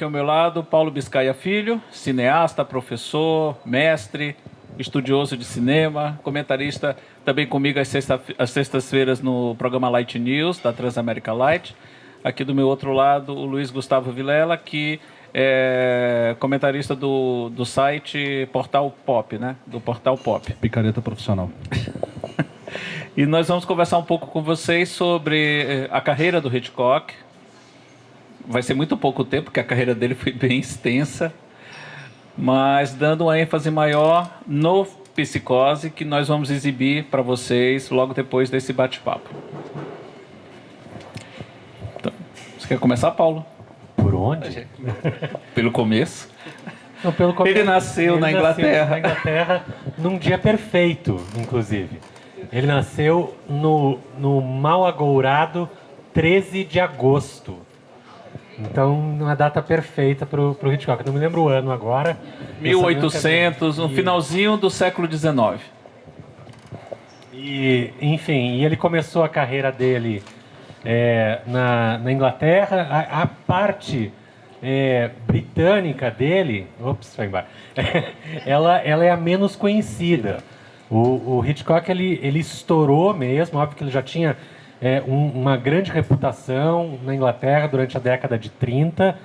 aqui ao meu lado, Paulo Biscaia Filho, cineasta, professor, mestre, estudioso de cinema, comentarista também comigo às sextas-feiras no programa Light News, da Transamérica Light. Aqui do meu outro lado, o Luiz Gustavo Vilela, que é comentarista do site Portal Pop, né? Do Portal Pop. Picareta profissional. E nós vamos conversar um pouco com vocês sobre a carreira do Hitchcock. Vai ser muito pouco tempo, porque a carreira dele foi bem extensa, mas dando uma ênfase maior no Psicose, que nós vamos exibir para vocês logo depois desse bate-papo. Então, você quer começar, Paulo? Por onde? Pelo começo. Não, pelo começo. Ele nasceu na Inglaterra. Na Inglaterra, num dia perfeito, inclusive. Ele nasceu no mal agourado 13 de agosto. Então, uma data perfeita para o Hitchcock. Eu não me lembro o ano agora. 1800, no finalzinho do século XIX. E, enfim, ele começou a carreira dele na Inglaterra. A parte britânica dele... Ops, foi embora. ela é a menos conhecida. O Hitchcock, ele estourou mesmo. Óbvio que ele já tinha uma grande reputação na Inglaterra durante a década de 30.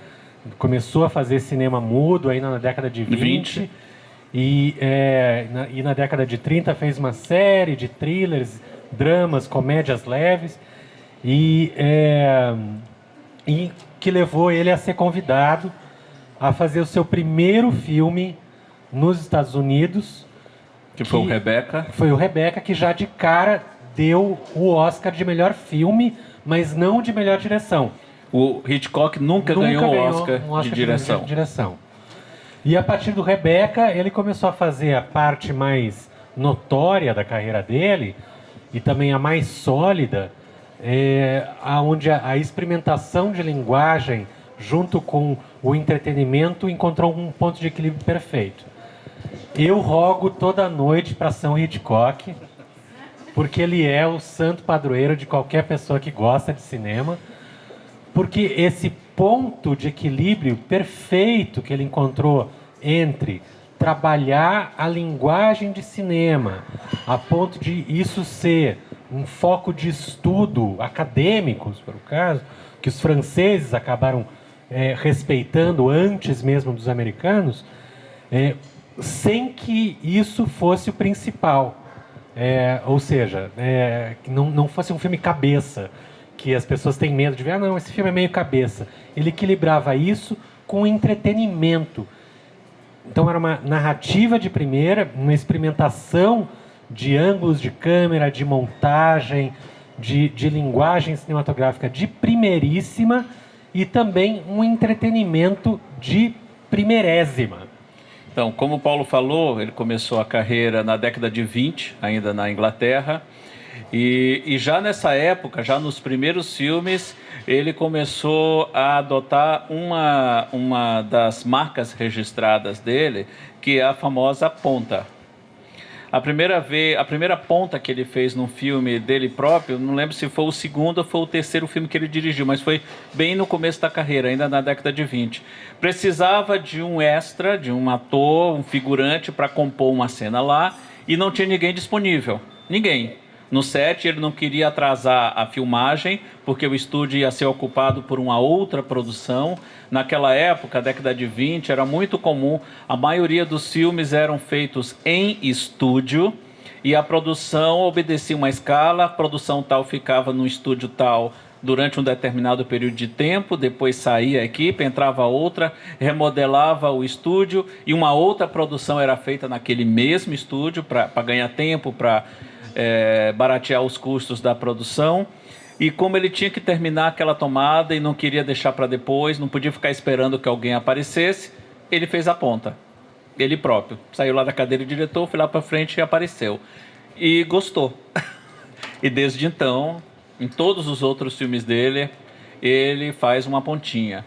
Começou a fazer cinema mudo ainda na década de 20. E na década de 30 fez uma série de thrillers, dramas, comédias leves. E que levou ele a ser convidado a fazer o seu primeiro filme nos Estados Unidos. Que foi o Rebecca. Foi o Rebecca, que já de cara deu o Oscar de melhor filme, mas não de melhor direção. O Hitchcock nunca ganhou um Oscar de direção. E a partir do Rebecca, ele começou a fazer a parte mais notória da carreira dele, e também a mais sólida, onde a experimentação de linguagem, junto com o entretenimento, encontrou um ponto de equilíbrio perfeito. Eu rogo toda noite para São Hitchcock, porque ele é o santo padroeiro de qualquer pessoa que gosta de cinema, porque esse ponto de equilíbrio perfeito que ele encontrou entre trabalhar a linguagem de cinema, a ponto de isso ser um foco de estudo acadêmico, se for o caso, que os franceses acabaram respeitando antes mesmo dos americanos, sem que isso fosse o principal. Ou seja, que não fosse um filme cabeça, que as pessoas têm medo de ver, não, esse filme é meio cabeça. Ele equilibrava isso com entretenimento. Então era uma narrativa de primeira, uma experimentação de ângulos de câmera, de montagem, de linguagem cinematográfica de primeiríssima, e também um entretenimento de primeirésima. Então, como o Paulo falou, ele começou a carreira na década de 20, ainda na Inglaterra, e já nessa época, já nos primeiros filmes, ele começou a adotar uma das marcas registradas dele, que é a famosa ponta. A primeira ponta que ele fez num filme dele próprio, não lembro se foi o segundo ou foi o terceiro filme que ele dirigiu, mas foi bem no começo da carreira, ainda na década de 20. Precisava de um extra, de um ator, um figurante para compor uma cena lá, e não tinha ninguém disponível. Ninguém. No set, ele não queria atrasar a filmagem, porque o estúdio ia ser ocupado por uma outra produção. Naquela época, década de 20, era muito comum, a maioria dos filmes eram feitos em estúdio, e a produção obedecia uma escala, a produção tal ficava no estúdio tal durante um determinado período de tempo, depois saía a equipe, entrava outra, remodelava o estúdio, e uma outra produção era feita naquele mesmo estúdio, para ganhar tempo, para baratear os custos da produção. E como ele tinha que terminar aquela tomada e não queria deixar para depois, não podia ficar esperando que alguém aparecesse, ele fez a ponta. Ele próprio. Saiu lá da cadeira de diretor, foi lá para frente e apareceu. E gostou. E desde então, em todos os outros filmes dele, ele faz uma pontinha.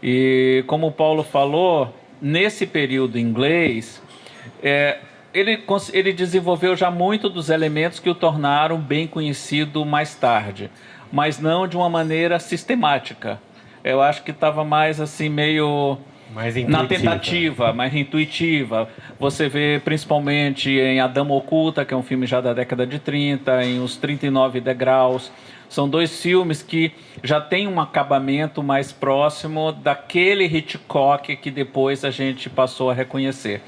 E como o Paulo falou, nesse período inglês, ele desenvolveu já muito dos elementos que o tornaram bem conhecido mais tarde, mas não de uma maneira sistemática. eu acho que estava mais assim, meio Mais na intuitiva. tentativa, mais intuitiva. Você vê principalmente em A Dama Oculta, que é um filme já da década de 30, em Os 39 Degraus. São dois filmes que já têm um acabamento mais próximo daquele Hitchcock que depois a gente passou a reconhecer.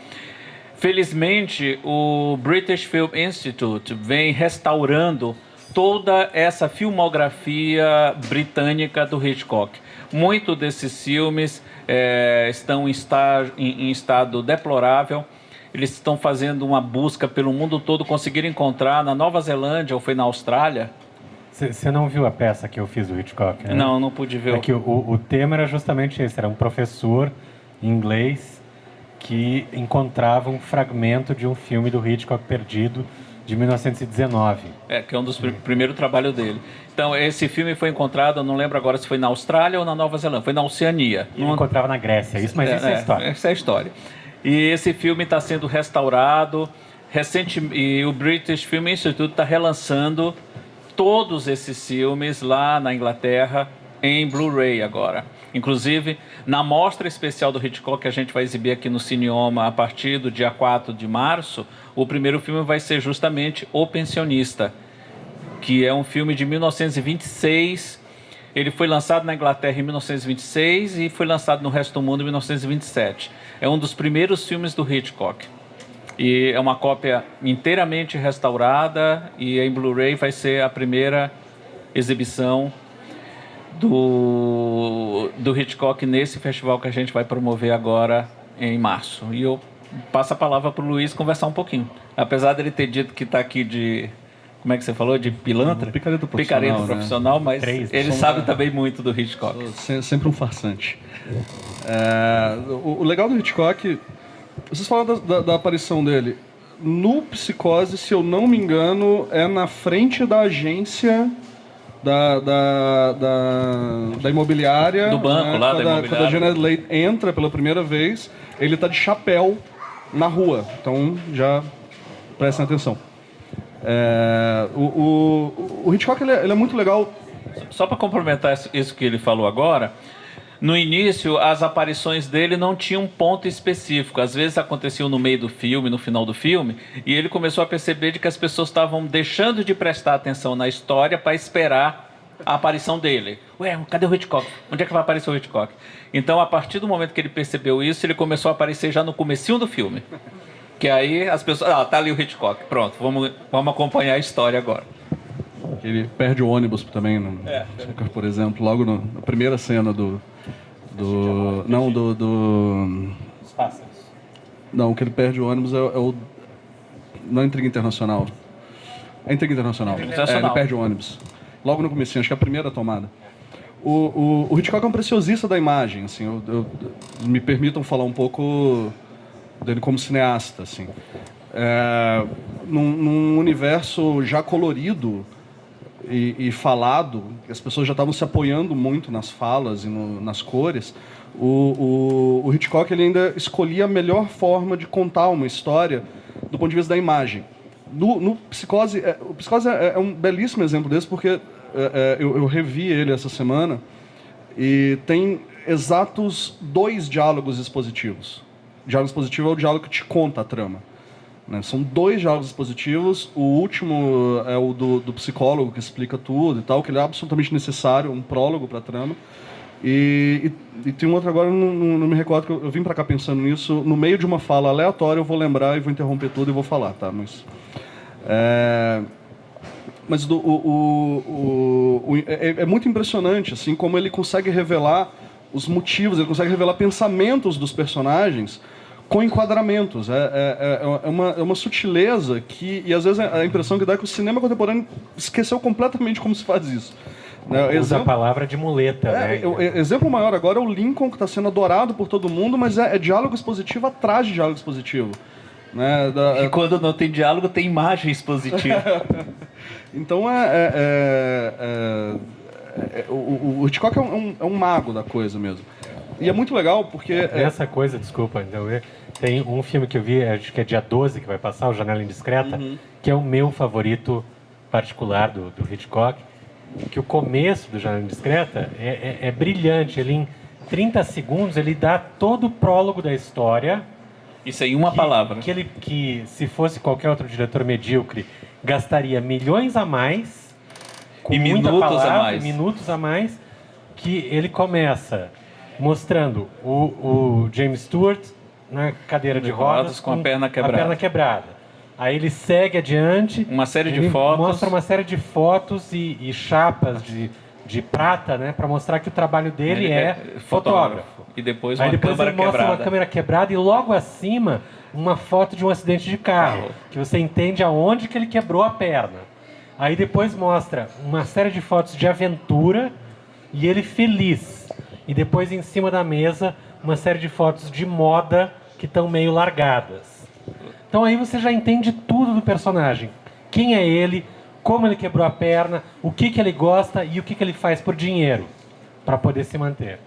Felizmente, o British Film Institute vem restaurando toda essa filmografia britânica do Hitchcock. Muitos desses filmes estão em estado deplorável. Eles estão fazendo uma busca pelo mundo todo, conseguiram encontrar na Nova Zelândia ou foi na Austrália. Você não viu a peça que eu fiz do Hitchcock, né? Não, não pude ver. É que o tema era justamente esse, era um professor inglês que encontrava um fragmento de um filme do Hitchcock perdido de 1919. Que é um dos primeiros trabalhos dele. Então, esse filme foi encontrado, eu não lembro agora se foi na Austrália ou na Nova Zelândia, foi na Oceania. Ele encontrava na Grécia, isso, mas isso é a história. Essa é a história. E esse filme está sendo restaurado, e o British Film Institute está relançando todos esses filmes lá na Inglaterra em Blu-ray agora. Inclusive, na mostra especial do Hitchcock que a gente vai exibir aqui no Cineoma a partir do dia 4 de março, o primeiro filme vai ser justamente O Pensionista, que é um filme de 1926. Ele foi lançado na Inglaterra em 1926 e foi lançado no resto do mundo em 1927. É um dos primeiros filmes do Hitchcock. E é uma cópia inteiramente restaurada e em Blu-ray vai ser a primeira exibição do Hitchcock nesse festival que a gente vai promover agora em março. E eu passo a palavra para o Luiz conversar um pouquinho. Apesar dele ter dito que está aqui de... Como é que você falou? De pilantra? Picareta profissional. Picareta profissional, mas ele sabe também muito do Hitchcock. Sempre um farsante. O legal do Hitchcock... Vocês falaram da aparição dele. No Psicose, se eu não me engano, é na frente da agência da imobiliária. Do banco, lá da imobiliária. Quando a Janet Leigh entra pela primeira vez, ele está de chapéu na rua. Então, já prestem atenção. O Hitchcock ele é muito legal. Só para complementar isso que ele falou agora, no início as aparições dele não tinham um ponto específico. Às vezes aconteciam no meio do filme, no final do filme, e ele começou a perceber de que as pessoas estavam deixando de prestar atenção na história para esperar a aparição dele. Ué, cadê o Hitchcock? Onde é que vai aparecer o Hitchcock? Então, a partir do momento que ele percebeu isso, ele começou a aparecer já no comecinho do filme. Que aí as pessoas... tá ali o Hitchcock. Pronto, vamos acompanhar a história agora. Ele perde o ônibus também, por exemplo, logo na primeira cena Os pássaros. Não, o que ele perde o ônibus é o... Não é Intriga Internacional. É Intriga Internacional. Ele perde o ônibus. Logo no comecinho, acho que é a primeira tomada. O Hitchcock é um preciosista da imagem, assim. Me permitam falar um pouco dele como cineasta, assim. Num universo já colorido e falado, as pessoas já estavam se apoiando muito nas falas e nas cores, o Hitchcock ele ainda escolhia a melhor forma de contar uma história do ponto de vista da imagem. No Psicose, o Psicose é um belíssimo exemplo desse, porque eu revi ele essa semana e tem exatos 2 diálogos expositivos. O diálogo expositivo é o diálogo que te conta a trama. São 2 diálogos expositivos. O último é o do psicólogo, que explica tudo e tal, que ele é absolutamente necessário, um prólogo para a trama. E tem um outro agora, não me recordo, que eu vim para cá pensando nisso. No meio de uma fala aleatória, eu vou lembrar e vou interromper tudo e vou falar, tá? Mas é muito impressionante, assim, como ele consegue revelar os motivos, ele consegue revelar pensamentos dos personagens com enquadramentos. É uma sutileza que... E às vezes a impressão que dá é que o cinema contemporâneo esqueceu completamente como se faz isso. Usa a palavra de muleta, né? Exemplo maior agora é o Lincoln, que está sendo adorado por todo mundo, mas é diálogo expositivo atrás de diálogo expositivo. E quando não tem diálogo, tem imagem expositiva. Então, o Hitchcock é um mago da coisa mesmo. E é muito legal porque... Essa coisa, desculpa, tem um filme que eu vi, acho que é dia 12, que vai passar, o Janela Indiscreta, que é o meu favorito particular do Hitchcock. que o começo do Janela Indiscreta é brilhante. Ele, em 30 segundos, ele dá todo o prólogo da história. Isso aí, uma palavra. Que se fosse qualquer outro diretor medíocre, gastaria milhões a mais, com E muita minutos palavra, a mais. minutos a mais, que ele começa mostrando o James Stewart na cadeira de rodas com a perna quebrada. Aí ele segue adiante. Uma série de ele fotos. mostra uma série de fotos e chapas de prata, né, para mostrar que o trabalho dele Ele é fotógrafo. E depois Aí uma depois câmera ele mostra quebrada. uma câmera quebrada e logo acima uma foto de um acidente de carro, que você entende aonde que ele quebrou a perna. Aí depois mostra uma série de fotos de aventura e ele feliz. E depois em cima da mesa uma série de fotos de moda que estão meio largadas. Então aí você já entende tudo do personagem. Quem é ele, como ele quebrou a perna, o que ele gosta e o que ele faz por dinheiro para poder se manter.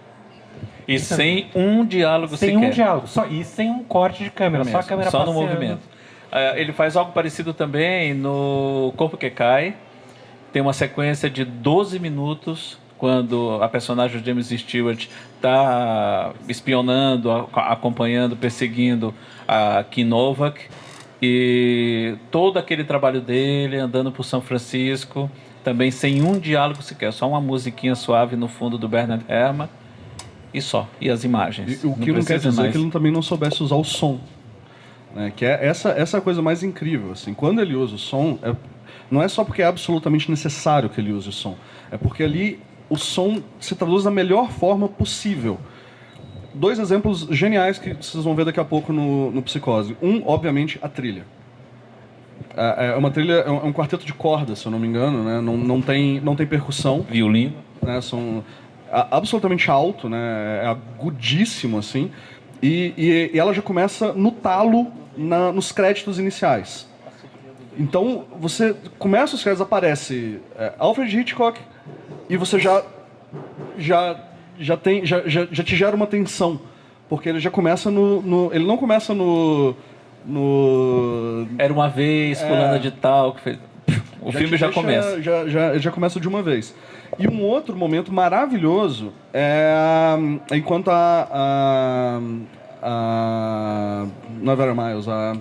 E sem um diálogo Sem sequer. um diálogo, e sem um corte de câmera, só a câmera Só no passeando. movimento. Ele faz algo parecido também no Corpo que Cai. Tem uma sequência de 12 minutos quando a personagem de James Stewart está espionando, acompanhando, perseguindo a Kim Novak. E todo aquele trabalho dele, andando por São Francisco, também sem um diálogo sequer, só uma musiquinha suave no fundo do Bernard Herrmann. E só, e as imagens. O que não quer precisa dizer mais. que ele também não soubesse usar o som. Né? Que é essa coisa mais incrível. Assim. Quando ele usa o som, não é só porque é absolutamente necessário que ele use o som. É porque ali o som se traduz da melhor forma possível. 2 exemplos geniais que vocês vão ver daqui a pouco no Psicose. Um, obviamente, a trilha. É uma trilha, é um quarteto de cordas, se eu não me engano. Né? Não tem percussão. Violino. Né? São absolutamente alto, né? É agudíssimo, assim. E ela já começa no talo, nos créditos iniciais. Então, você começa os créditos, aparece Alfred Hitchcock, e você já te gera uma tensão, porque ele já começa ele não começa no Era uma vez, fulana de tal, que fez... O filme já começa. Já começa de uma vez. E um outro momento maravilhoso é enquanto não é Vera Miles, a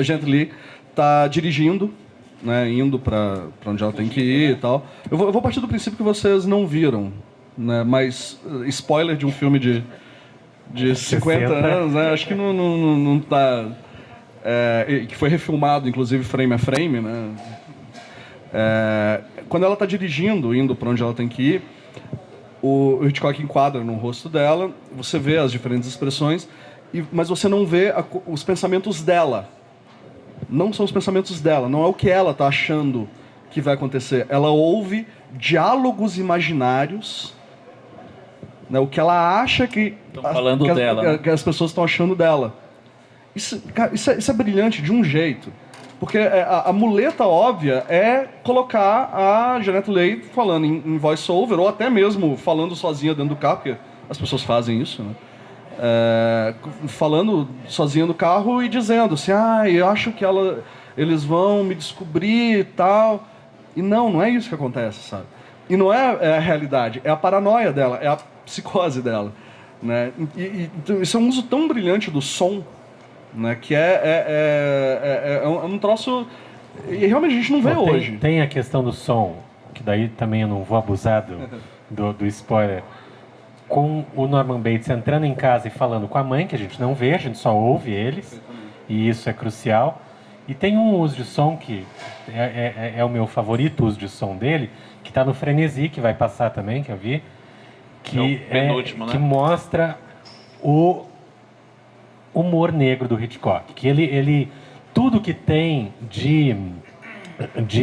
Janet Leigh está dirigindo, né, indo para onde ela tem que ir e tal. Eu vou partir do princípio que vocês não viram, né, mas spoiler de um filme de 50 anos, né, acho que não tá... que foi refilmado, inclusive, frame a frame, né? Quando ela está dirigindo, indo para onde ela tem que ir, o Hitchcock enquadra no rosto dela, você vê as diferentes expressões, mas você não vê os pensamentos dela. Não são os pensamentos dela, não é o que ela está achando que vai acontecer. Ela ouve diálogos imaginários, né, o que ela acha que as pessoas estão achando dela. Isso é brilhante de um jeito. Porque a muleta óbvia é colocar a Janet Leigh falando em voice-over, ou até mesmo falando sozinha dentro do carro, porque as pessoas fazem isso, né? Falando sozinha no carro e dizendo assim, eu acho que eles vão me descobrir e tal. E não é isso que acontece, sabe? E não é a realidade, é a paranoia dela, é a psicose dela. Né? Então, isso é um uso tão brilhante do som, né, que é um troço... E realmente a gente não vê hoje. Tem a questão do som, que daí também eu não vou abusar do spoiler. Com o Norman Bates entrando em casa e falando com a mãe, que a gente não vê, a gente só ouve eles, e isso é crucial. E tem um uso de som que é o meu favorito uso de som dele, que está no Frenesi, que vai passar também, que eu vi, que mostra o humor negro do Hitchcock, que ele tudo que tem de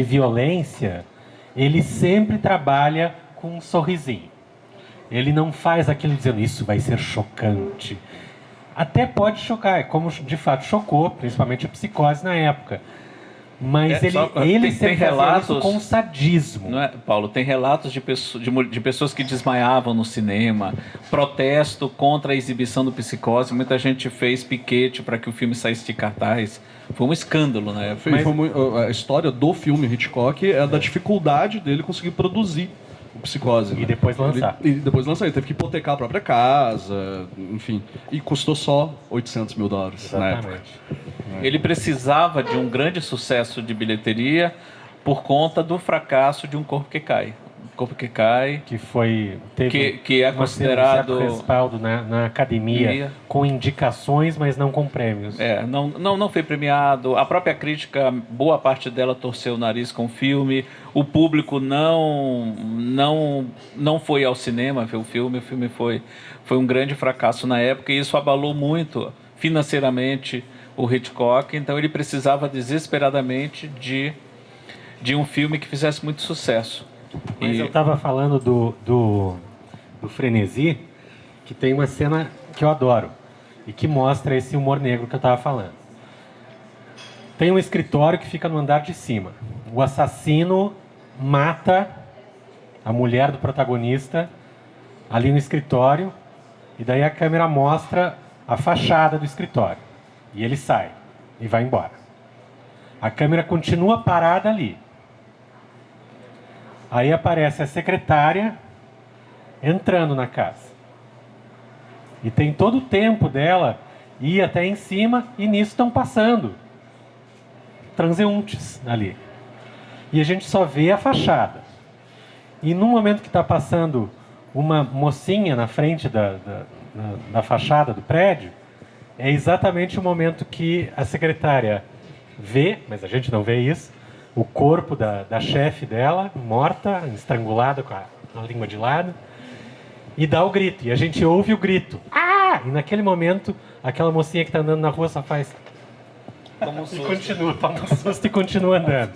violência, ele sempre trabalha com um sorrisinho. Ele não faz aquilo dizendo, isso vai ser chocante. Até pode chocar, como de fato chocou, principalmente a Psicose na época. Mas ele sempre fazia isso com sadismo. Não é, Paulo? Tem relatos de pessoas que desmaiavam no cinema, protesto contra a exibição do Psicose. Muita gente fez piquete para que o filme saísse de cartaz. Foi um escândalo na época. A história do filme Hitchcock é da dificuldade dele conseguir produzir o Psicose. E depois lançar. Ele teve que hipotecar a própria casa, enfim. E custou só $800 mil na época. Ele precisava de um grande sucesso de bilheteria por conta do fracasso de Um Corpo que Cai. Um Corpo que Cai, que é considerado um certo respaldo na academia, com indicações, mas não com prêmios. Não foi premiado. A própria crítica, boa parte dela torceu o nariz com o filme. O público não foi ao cinema ver o filme. O filme foi um grande fracasso na época e isso abalou muito financeiramente o Hitchcock. Então ele precisava desesperadamente de um filme que fizesse muito sucesso. Mas eu estava falando do Frenesi, que tem uma cena que eu adoro e que mostra esse humor negro que eu estava falando. Tem um escritório que fica no andar de cima. O assassino mata a mulher do protagonista ali no escritório e daí a câmera mostra a fachada do escritório. E ele sai e vai embora. A câmera continua parada ali. Aí aparece a secretária entrando na casa. E tem todo o tempo dela ir até em cima e nisso estão passando transeuntes ali. E a gente só vê a fachada. E no momento que está passando uma mocinha na frente da fachada do prédio, é exatamente o momento que a secretária vê, mas a gente não vê isso, o corpo da chefe dela, morta, estrangulada com a língua de lado, e dá o grito. E a gente ouve o grito. Ah! E naquele momento, aquela mocinha que está andando na rua só faz... Toma um susto. E continua, toma um susto e continua andando.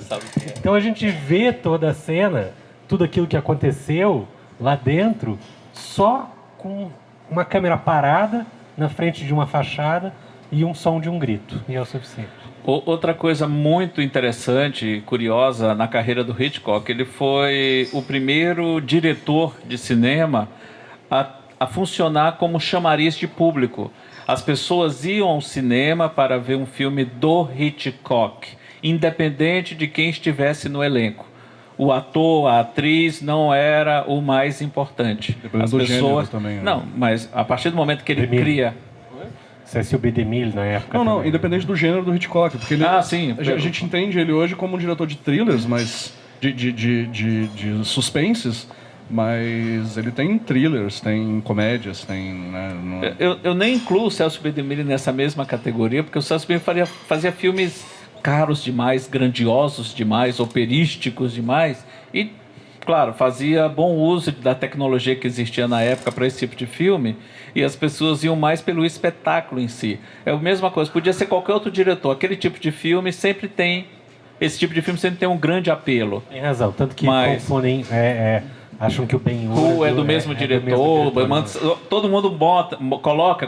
Então a gente vê toda a cena, tudo aquilo que aconteceu lá dentro, só com uma câmera parada na frente de uma fachada e um som de um grito. E é o suficiente. Outra coisa muito interessante e curiosa na carreira do Hitchcock, ele foi o primeiro diretor de cinema a funcionar como chamariz de público. As pessoas iam ao cinema para ver um filme do Hitchcock, independente de quem estivesse no elenco. O ator, a atriz não era o mais importante. As pessoas também. Né? Não, mas a partir do momento que ele cria... Cecil B. DeMille na época. Não, também. independente do gênero do Hitchcock, porque ele, sim. A gente entende ele hoje como um diretor de thrillers, mas de suspenses, mas ele tem thrillers, tem comédias, tem... Né, eu nem incluo o Celso B. DeMille nessa mesma categoria, porque o Celso B. fazia filmes caros demais, grandiosos demais, operísticos demais, e, claro, fazia bom uso da tecnologia que existia na época para esse tipo de filme, e as pessoas iam mais pelo espetáculo em si. É a mesma coisa, podia ser qualquer outro diretor, aquele tipo de filme sempre tem... Esse tipo de filme sempre tem um grande apelo. Tem razão, tanto que confundem... acham que o Ben-Hur é do mesmo diretor. Todo mundo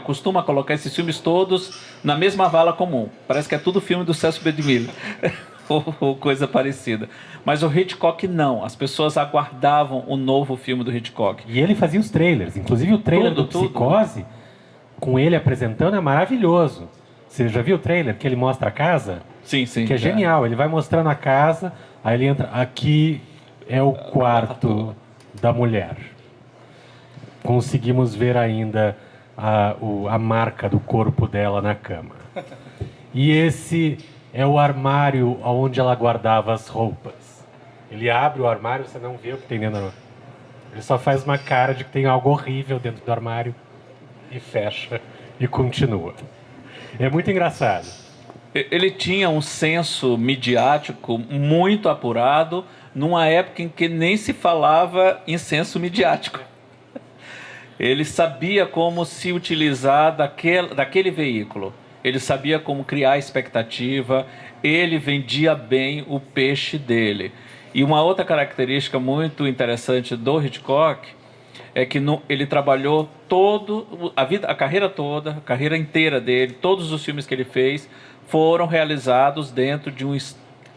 costuma colocar esses filmes todos na mesma vala comum. Parece que é tudo filme do Celso B. DeMille. Ou coisa parecida. Mas o Hitchcock não. As pessoas aguardavam o novo filme do Hitchcock. E ele fazia os trailers. Inclusive o trailer do Psicose, com ele apresentando, é maravilhoso. Você já viu o trailer que ele mostra a casa? Sim. Que é genial. Ele vai mostrando a casa, aí ele entra... Aqui é o quarto da mulher. Conseguimos ver ainda a marca do corpo dela na cama. E esse é o armário onde ela guardava as roupas. Ele abre o armário, você não vê o que tem dentro. Ele só faz uma cara de que tem algo horrível dentro do armário e fecha e continua. É muito engraçado. Ele tinha um senso midiático muito apurado, numa época em que nem se falava em senso midiático. Ele sabia como se utilizar daquele veículo. Ele sabia como criar expectativa. Ele vendia bem o peixe dele. E uma outra característica muito interessante do Hitchcock é que ele trabalhou a carreira toda, a carreira inteira dele, todos os filmes que ele fez foram realizados dentro de um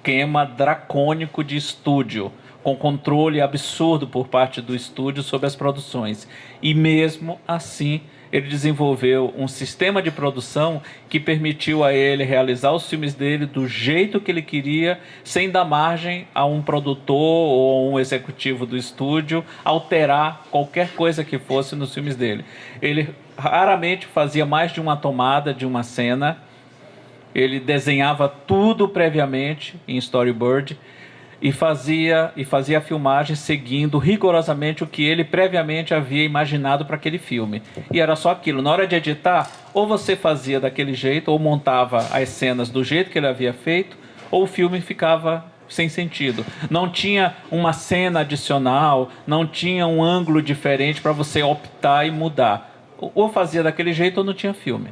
esquema dracônico de estúdio, com controle absurdo por parte do estúdio sobre as produções. E mesmo assim, ele desenvolveu um sistema de produção que permitiu a ele realizar os filmes dele do jeito que ele queria, sem dar margem a um produtor ou um executivo do estúdio alterar qualquer coisa que fosse nos filmes dele. Ele raramente fazia mais de uma tomada de uma cena, ele desenhava tudo previamente em storyboard, e fazia a filmagem seguindo rigorosamente o que ele previamente havia imaginado para aquele filme. E era só aquilo. Na hora de editar, ou você fazia daquele jeito, ou montava as cenas do jeito que ele havia feito, ou o filme ficava sem sentido. Não tinha uma cena adicional, não tinha um ângulo diferente para você optar e mudar. Ou fazia daquele jeito ou não tinha filme.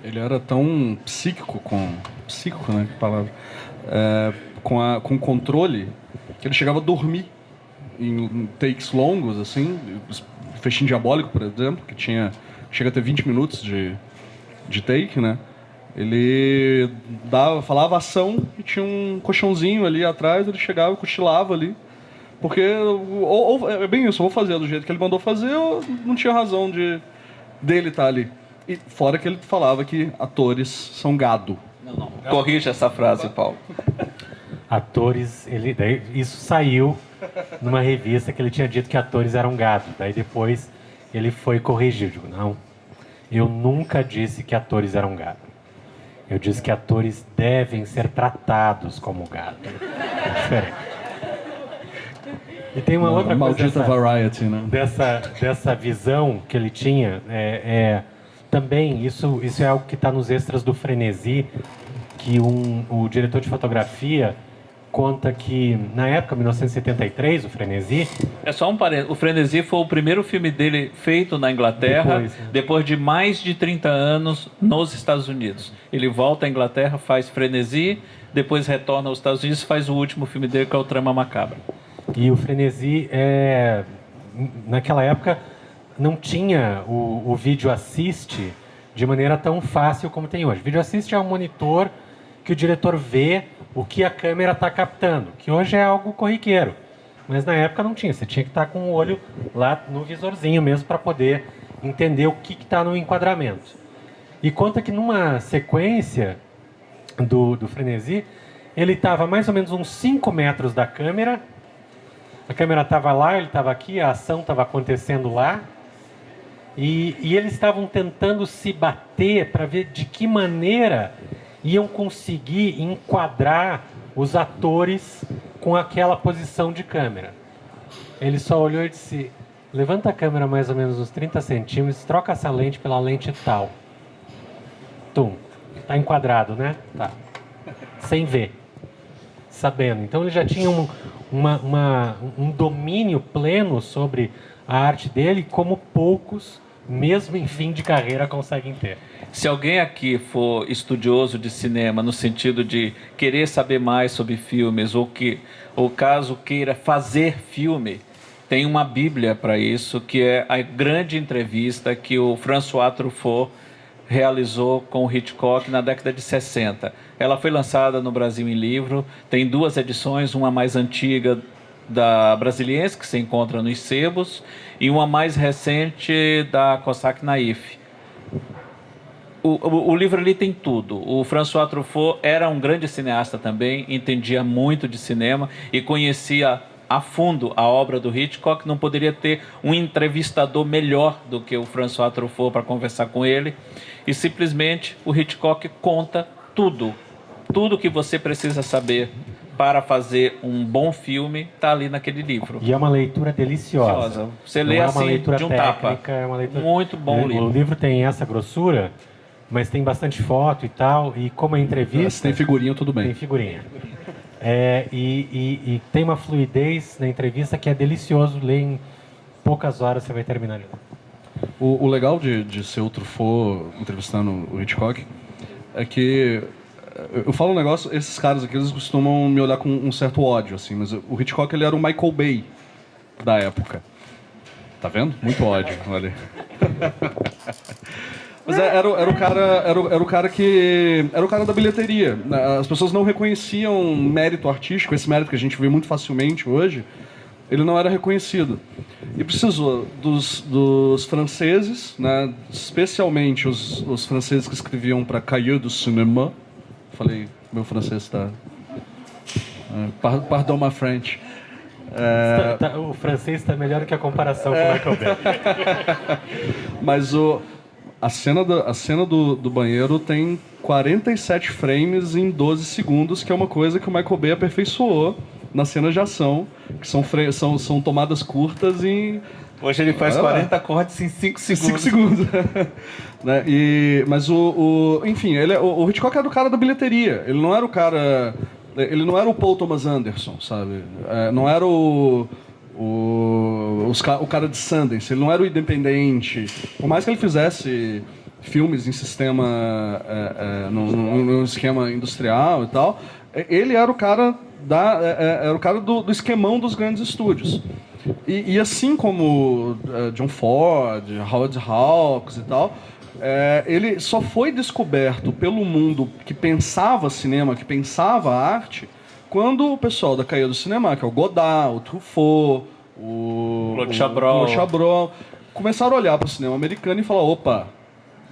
Ele era tão psíquico, né, que palavra, com controle, que ele chegava a dormir em takes longos, assim, Festim Diabólico, por exemplo, que chega a ter 20 minutos de take, né? Ele falava ação e tinha um colchãozinho ali atrás, ele chegava e cochilava ali, porque é bem isso, eu vou fazer do jeito que ele mandou fazer, eu não tinha razão dele estar ali. E fora que ele falava que atores são gado. Não. Corrija essa frase, Paulo. Atores, isso saiu numa revista que ele tinha dito que atores eram gado. Daí depois ele foi corrigir. Digo, não, eu nunca disse que atores eram gado. Eu disse que atores devem ser tratados como gado. É diferente. E tem uma outra coisa maldita variety, né? dessa visão que ele tinha. Também, isso é algo que está nos extras do Frenesi, que o diretor de fotografia conta que, na época, 1973, o Frenesi... É só um parênteses. O Frenesi foi o primeiro filme dele feito na Inglaterra, depois de mais de 30 anos nos Estados Unidos. Ele volta à Inglaterra, faz Frenesi, depois retorna aos Estados Unidos e faz o último filme dele, que é o Trama Macabra. E o Frenesi, naquela época, não tinha o vídeo assist de maneira tão fácil como tem hoje. O vídeo assist é um monitor que o diretor vê o que a câmera está captando, que hoje é algo corriqueiro. Mas na época não tinha, você tinha que estar com o olho lá no visorzinho mesmo para poder entender o que está no enquadramento. E conta que numa sequência do Frenesi, ele estava mais ou menos uns 5 metros da câmera, a câmera estava lá, ele estava aqui, a ação estava acontecendo lá, e eles estavam tentando se bater para ver de que maneira iam conseguir enquadrar os atores com aquela posição de câmera. Ele só olhou e disse, levanta a câmera mais ou menos uns 30 centímetros, troca essa lente pela lente tal. Tum. Tá enquadrado, né? Tá. Sem ver. Sabendo. Então ele já tinha um domínio pleno sobre a arte dele, como poucos, mesmo em fim de carreira, conseguem ter. Se alguém aqui for estudioso de cinema, no sentido de querer saber mais sobre filmes, ou caso queira fazer filme, tem uma bíblia para isso, que é a grande entrevista que o François Truffaut realizou com o Hitchcock na década de 60. Ela foi lançada no Brasil em livro, tem 2 edições, uma mais antiga da Brasiliense, que se encontra nos sebos, e uma mais recente da Cossack Naif. O livro ali tem tudo. O François Truffaut era um grande cineasta também, entendia muito de cinema e conhecia a fundo a obra do Hitchcock. Não poderia ter um entrevistador melhor do que o François Truffaut para conversar com ele. E simplesmente o Hitchcock conta tudo. Tudo que você precisa saber para fazer um bom filme está ali naquele livro. E é uma leitura deliciosa. Você lê assim de um tapa. É uma leitura... Muito bom livro. O livro tem essa grossura, mas tem bastante foto e tal. E como é entrevista... Se tem figurinha, tudo bem. Tem figurinha. E tem uma fluidez na entrevista que é delicioso. Ler em poucas horas, você vai terminar. O legal de ser o Truffaut entrevistando o Hitchcock é que eu falo um negócio, esses caras aqui, eles costumam me olhar com um certo ódio, assim, mas o Hitchcock, ele era o Michael Bay da época. Tá vendo? Muito ódio, olha. Mas era o cara que... Era o cara da bilheteria. As pessoas não reconheciam mérito artístico, esse mérito que a gente vê muito facilmente hoje. Ele não era reconhecido. E precisou dos franceses, né, especialmente os franceses que escreviam para Cahiers du Cinéma. Falei, meu francês está... Pardon my French. O francês está melhor que a comparação com o Michael Bay. Mas a cena do banheiro tem 47 frames em 12 segundos, que é uma coisa que o Michael Bay aperfeiçoou nas cenas de ação, que são tomadas curtas em... Hoje ele faz 40 cortes em 5 segundos. 5 segundos. Né? Mas enfim, o Hitchcock era o cara da bilheteria. Ele não era o cara... Ele não era o Paul Thomas Anderson, sabe? Não era o cara de Sundance. Ele não era o independente. Por mais que ele fizesse filmes em sistema... num esquema industrial e tal, ele era o cara do esquemão dos grandes estúdios. E assim como John Ford, Howard Hawks e tal, ele só foi descoberto pelo mundo que pensava cinema, que pensava arte, quando o pessoal da Cahiers du Cinéma, que é o Godard, o Truffaut, o Claude Chabrol, começaram a olhar para o cinema americano e falar, opa,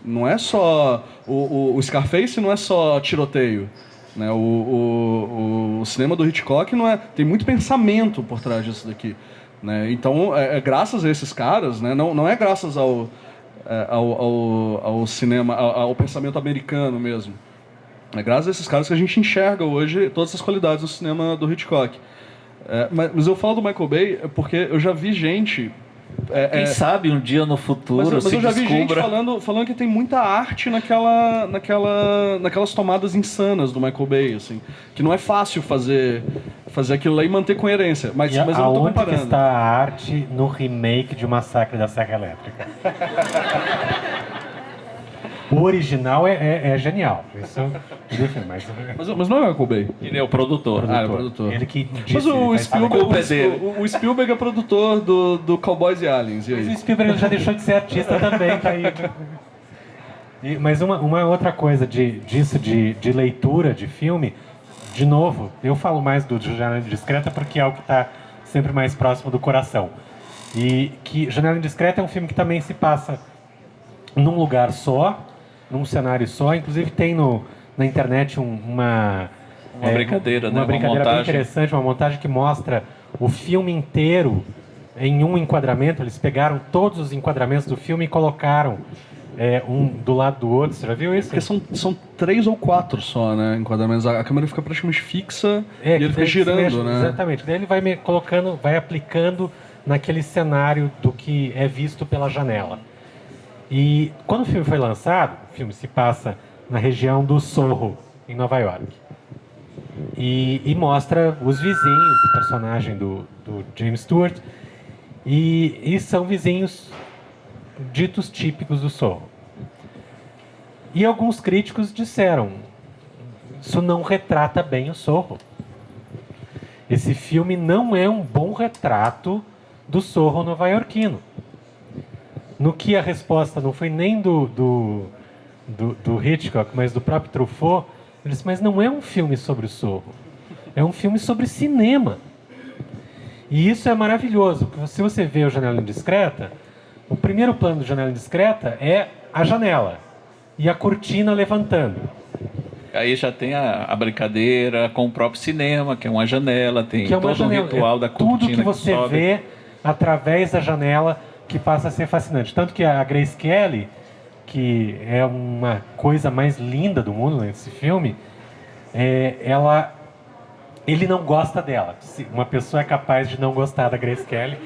não é só... O Scarface não é só tiroteio. Né? O cinema do Hitchcock tem muito pensamento por trás disso daqui. Né? Então, graças a esses caras, né? Não é graças ao cinema, ao pensamento americano mesmo. É graças a esses caras que a gente enxerga hoje todas as qualidades do cinema do Hitchcock. Mas eu falo do Michael Bay porque eu já vi gente... Quem sabe um dia no futuro mas eu já vi gente descubra... falando que tem muita arte naquelas tomadas insanas do Michael Bay, assim, que não é fácil fazer aquilo lá e manter coerência. Mas eu não tô comparando. Aonde está a arte no remake de Massacre da Serra Elétrica? O original é genial. Isso, mas não é o Michael Bay. Ele é o produtor. É o produtor. Ele que disse, mas o Spielberg é produtor do Cowboys e Aliens. E aí? Mas o Spielberg já deixou de ser artista também. Mas uma outra coisa disso de leitura de filme, de novo, eu falo mais do Janela Indiscreta porque é o que está sempre mais próximo do coração. E que Janela Indiscreta é um filme que também se passa num lugar só, num cenário só. Inclusive tem na internet uma brincadeira, uma né? bem interessante, uma montagem que mostra o filme inteiro em um enquadramento. Eles pegaram todos os enquadramentos do filme e colocaram um do lado do outro. Você já viu isso? Porque são 3 ou 4 só, né, enquadramentos. A câmera fica praticamente fixa e ele fica girando, né? Exatamente. Daí ele vai aplicando naquele cenário do que é visto pela janela. E quando o filme foi lançado, o filme se passa na região do Soho, em Nova York. E mostra os vizinhos do personagem do James Stewart. E são vizinhos ditos típicos do Soho. E alguns críticos disseram, isso não retrata bem o Soho. Esse filme não é um bom retrato do Soho nova-iorquino. No que a resposta não foi nem do Hitchcock, mas do próprio Truffaut, ele disse, mas não é um filme sobre o Soho, é um filme sobre cinema. E isso é maravilhoso, porque se você vê o Janela Indiscreta, o primeiro plano do Janela Indiscreta é a janela e a cortina levantando. Aí já tem a brincadeira com o próprio cinema, que é uma janela, tem todo o ritual da cortina. Tudo que você vê através da janela que passa a ser fascinante. Tanto que a Grace Kelly, que é uma coisa mais linda do mundo nesse filme, ele não gosta dela. Se uma pessoa é capaz de não gostar da Grace Kelly,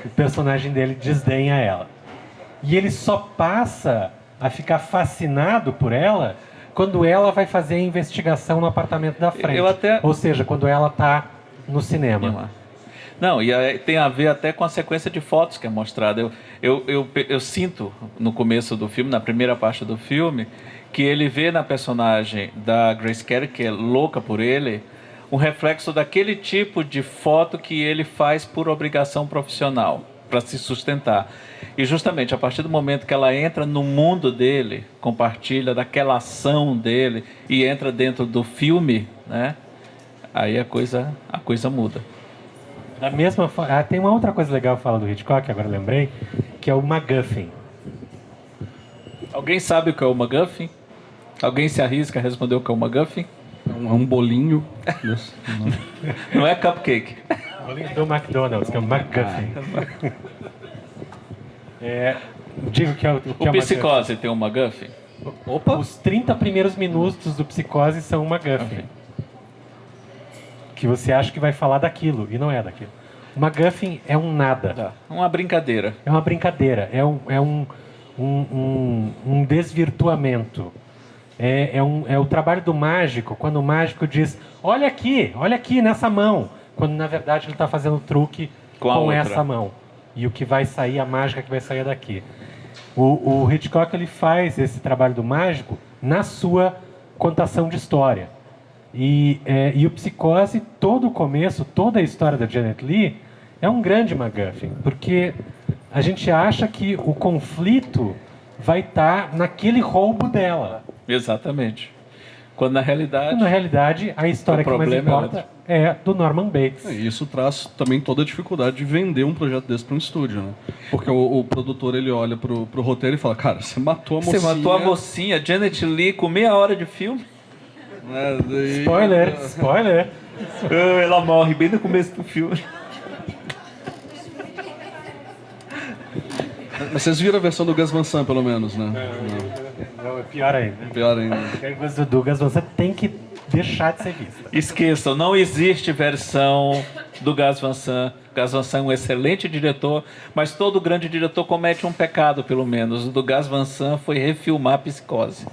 o personagem dele desdenha ela. E ele só passa a ficar fascinado por ela quando ela vai fazer a investigação no apartamento da frente. Ou seja, quando ela está no cinema. Não, e tem a ver até com a sequência de fotos que é mostrada. Eu sinto no começo do filme, na primeira parte do filme, que ele vê na personagem da Grace Kelly, que é louca por ele, um reflexo daquele tipo de foto que ele faz por obrigação profissional. para se sustentar. E justamente a partir do momento que ela entra no mundo dele, compartilha daquela ação dele e entra dentro do filme, né? Aí a coisa muda. Da mesma forma, tem uma outra coisa legal que fala do Hitchcock, agora eu lembrei, que é o MacGuffin. Alguém sabe o que é o MacGuffin? Alguém se arrisca a responder o que é o MacGuffin? É um bolinho. Não é cupcake. Bolinho do McDonald's, que é o MacGuffin. Digo que é o que O é Psicose tem um MacGuffin? Opa! Os 30 primeiros minutos do Psicose são uma MacGuffin. Que você acha que vai falar daquilo, e não é daquilo. O MacGuffin é um nada. Tá. Uma brincadeira. É uma brincadeira. É um desvirtuamento. É o trabalho do mágico, quando o mágico diz, olha aqui nessa mão. Quando na verdade ele está fazendo truque com essa mão. E o que vai sair, a mágica que vai sair é daqui. O Hitchcock ele faz esse trabalho do mágico na sua contação de história. E o Psicose, todo o começo, toda a história da Janet Leigh é um grande MacGuffin, porque a gente acha que o conflito vai estar naquele roubo dela. Exatamente. Quando na realidade a história que mais importa é do Norman Bates. E isso traz também toda a dificuldade de vender um projeto desse para um estúdio, né? Porque o produtor ele olha pro roteiro e fala, cara, você matou a mocinha. Você matou a mocinha, Janet Leigh, com meia hora de filme. Spoiler. Ela morre bem no começo do filme. Mas vocês viram a versão do Gus Van Sant, pelo menos, né? Não, é pior ainda. Pior ainda. A coisa do Gus Van Sant tem que deixar de ser vista. Esqueçam, não existe versão do Gus Van Sant. Gus Van Sant é um excelente diretor, mas todo grande diretor comete um pecado, pelo menos. O do Gus Van Sant foi refilmar Psicose.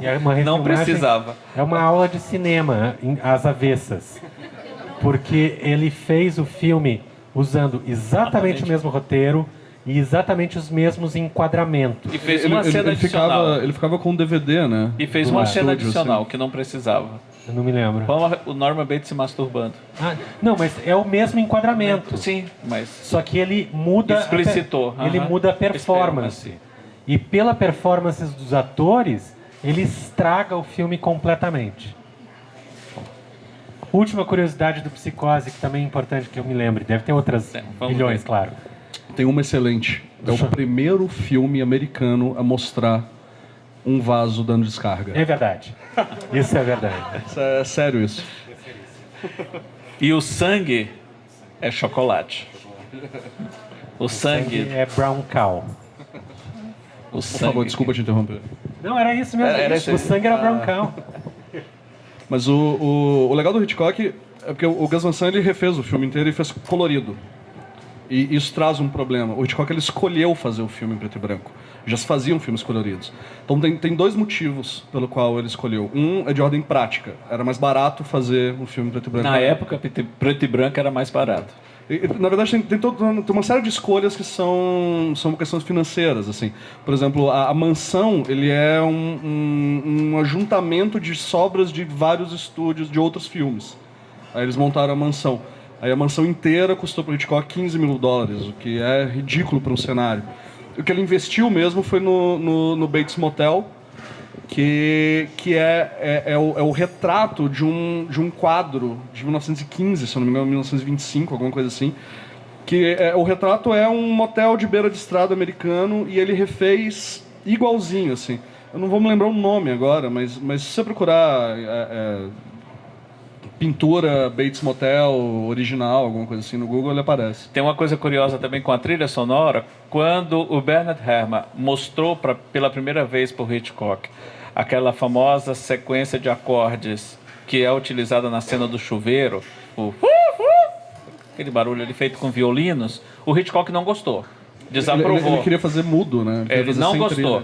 Não precisava. É uma aula de cinema, às avessas. Porque ele fez o filme usando exatamente o mesmo roteiro e exatamente os mesmos enquadramentos. E fez uma cena adicional. Ele ficava com um DVD, né? E fez uma cena adicional, que não precisava. Eu não me lembro. O Norman Bates se masturbando. Não, mas é o mesmo enquadramento. Sim, mas... Só que ele muda... Explicitou. Ele muda a performance. E pela performance dos atores, ele estraga o filme completamente. Última curiosidade do Psicose, que também é importante que eu me lembre. Deve ter outras milhões, claro. Tem uma excelente. É o primeiro filme americano a mostrar um vaso dando descarga. É verdade. Isso é verdade. É sério isso. E o sangue é chocolate. O sangue é brown cow. Por favor, desculpa te interromper. Não, era isso mesmo. O sangue era brown cow. Mas o legal do Hitchcock é porque o Gus Van Sant ele refez o filme inteiro e fez colorido. E isso traz um problema. O Hitchcock ele escolheu fazer o filme em preto e branco. Já se faziam filmes coloridos. Então tem dois motivos pelo qual ele escolheu. Um é de ordem prática. Era mais barato fazer um filme em preto e branco. Na época, preto e branco era mais barato. Na verdade, tem uma série de escolhas que são questões financeiras. Assim. Por exemplo, a mansão ele é um ajuntamento de sobras de vários estúdios de outros filmes. Aí eles montaram a mansão. Aí a mansão inteira custou para o Hitchcock $15 mil, o que é ridículo para um cenário. O que ele investiu mesmo foi no Bates Motel, que é o retrato de um quadro de 1915, se eu não me engano, 1925, alguma coisa assim. O retrato é um motel de beira de estrada americano e ele refez igualzinho, assim. Eu não vou me lembrar o nome agora, mas se você procurar pintura Bates Motel original, alguma coisa assim no Google, ele aparece. Tem uma coisa curiosa também com a trilha sonora. Quando o Bernard Herrmann mostrou pela primeira vez para o Hitchcock aquela famosa sequência de acordes que é utilizada na cena do chuveiro, aquele barulho ali feito com violinos, o Hitchcock não gostou, desaprovou. Ele queria fazer mudo, né? Ele não gostou.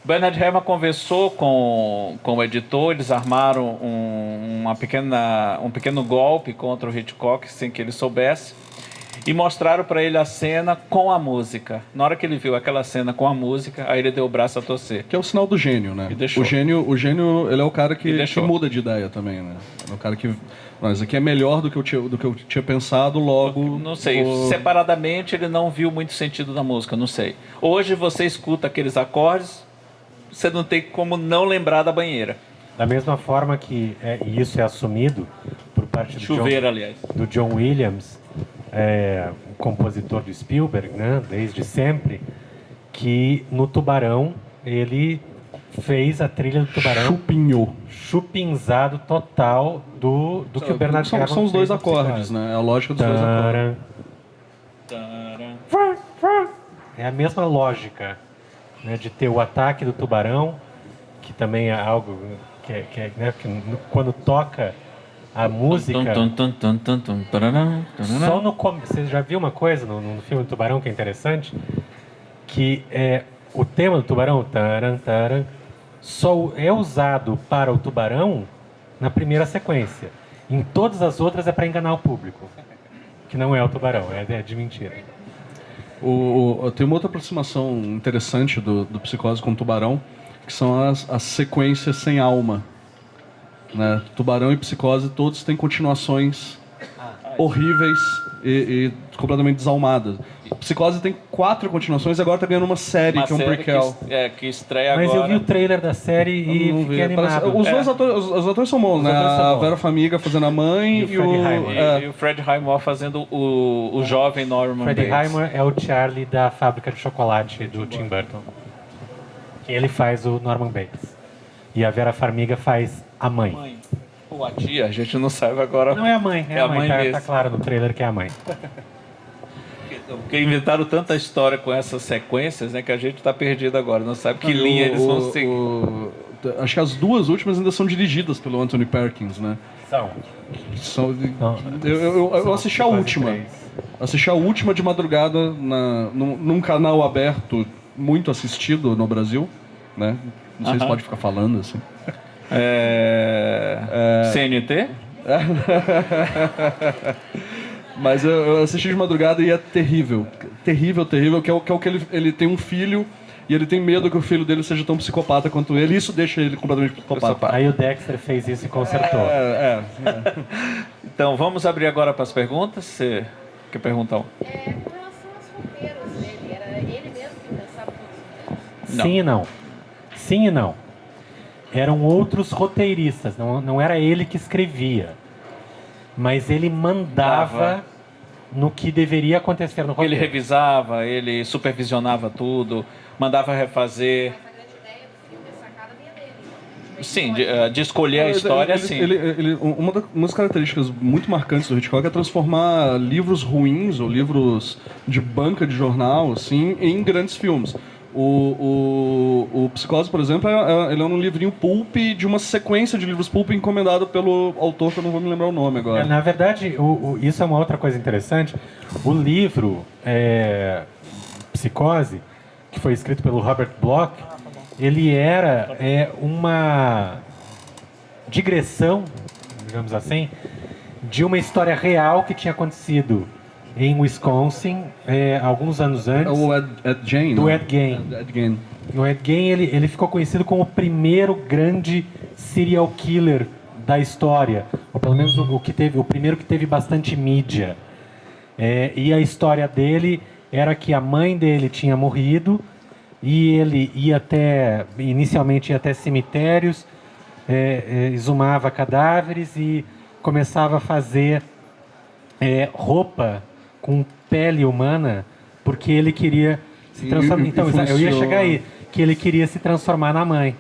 O Bernard Herrmann conversou com o editor, eles armaram um pequeno golpe contra o Hitchcock sem que ele soubesse. E mostraram para ele a cena com a música. Na hora que ele viu aquela cena com a música, aí ele deu o braço a torcer. Que é o sinal do gênio, né? E deixou. O gênio, ele é o cara E que deixou. muda de ideia também, né? É o cara que... Mas aqui é melhor do que eu tinha pensado, logo... Não sei, separadamente ele não viu muito sentido da música, não sei. Hoje você escuta aqueles acordes, você não tem como não lembrar da banheira. Da mesma forma que e isso é assumido por parte Chuveiro, aliás. do John Williams, o compositor do Spielberg, né, desde sempre, que no Tubarão ele fez a trilha do Tubarão chupinzado total do que o Bernard Herrmann São os dois fez no acordes, Psicose. né? É a lógica dos dois acordes. É a mesma lógica, né, de ter o ataque do tubarão, que também é algo né, que quando toca a música... Só no Você já viu uma coisa no filme do Tubarão que é interessante? Que o tema do tubarão taran, taran, só é usado para o tubarão na primeira sequência. Em todas as outras é para enganar o público. Que não é o tubarão, é de mentira. Tem uma outra aproximação interessante do Psicose com o Tubarão, que são as sequências sem alma. Né? Tubarão e Psicose todos têm continuações horríveis e completamente desalmadas. Psicose tem 4 continuações e agora tá ganhando uma série que é um prequel. Que estreia Mas agora. eu vi o trailer da série e Não fiquei vi. animado. Os atores são bons, né? atores são A bons. Vera Farmiga fazendo a mãe E o Freddie Highmore. E o Fred Highmore fazendo o jovem Norman Freddie Bates. Highmore é o Charlie da fábrica de chocolate do Tim Burton. Que ele faz o Norman Bates. E a Vera Farmiga faz a mãe. Mãe. Ou a tia, a gente não sabe agora. Não é a mãe, é a mãe. mesmo. Tá claro no trailer que é a mãe. Porque inventaram tanta história com essas sequências, né, que a gente tá perdido agora, não sabe que linha eles vão seguir. Acho que as 2 últimas ainda são dirigidas pelo Anthony Perkins, né? Eu assisti a última. Assisti a última de madrugada num canal aberto muito assistido no Brasil, né? Não sei se pode ficar falando assim. CNT? Mas eu assisti de madrugada e é terrível. Terrível, terrível. Que é o que ele tem um filho e ele tem medo que o filho dele seja tão psicopata quanto ele. E isso deixa ele completamente psicopata. Aí o Dexter fez isso e consertou. Então, vamos abrir agora para as perguntas. Você quer perguntar? Com relação aos roteiros dele, era ele mesmo que pensava nos roteiros? Não. Sim e não. Sim e não. Eram outros roteiristas, não era ele que escrevia. Mas ele mandava no que deveria acontecer no roteiro. Ele revisava, ele supervisionava tudo, mandava refazer. Mas a grande ideia do filme, a sacada vinha dele. Sim, de escolher a história, sim. Uma das características muito marcantes do Hitchcock é transformar livros ruins ou livros de banca de jornal assim, em grandes filmes. O Psicose, por exemplo, ele é um livrinho pulp de uma sequência de livros pulp encomendado pelo autor, que eu não vou me lembrar o nome agora. Na verdade, isso é uma outra coisa interessante. O livro Psicose, que foi escrito pelo Robert Bloch, ele era uma digressão, digamos assim, de uma história real que tinha acontecido em Wisconsin, alguns anos antes. O Ed Gein, do né? Ed Gein. Ed Gein. O Ed Gein, ele ficou conhecido como o primeiro grande serial killer da história, ou pelo menos o primeiro que teve bastante mídia. E a história dele era que a mãe dele tinha morrido e ele inicialmente ia até cemitérios, exumava cadáveres e começava a fazer roupa com pele humana, porque ele queria se transformar. Então, eu ia chegar aí, que ele queria se transformar na mãe.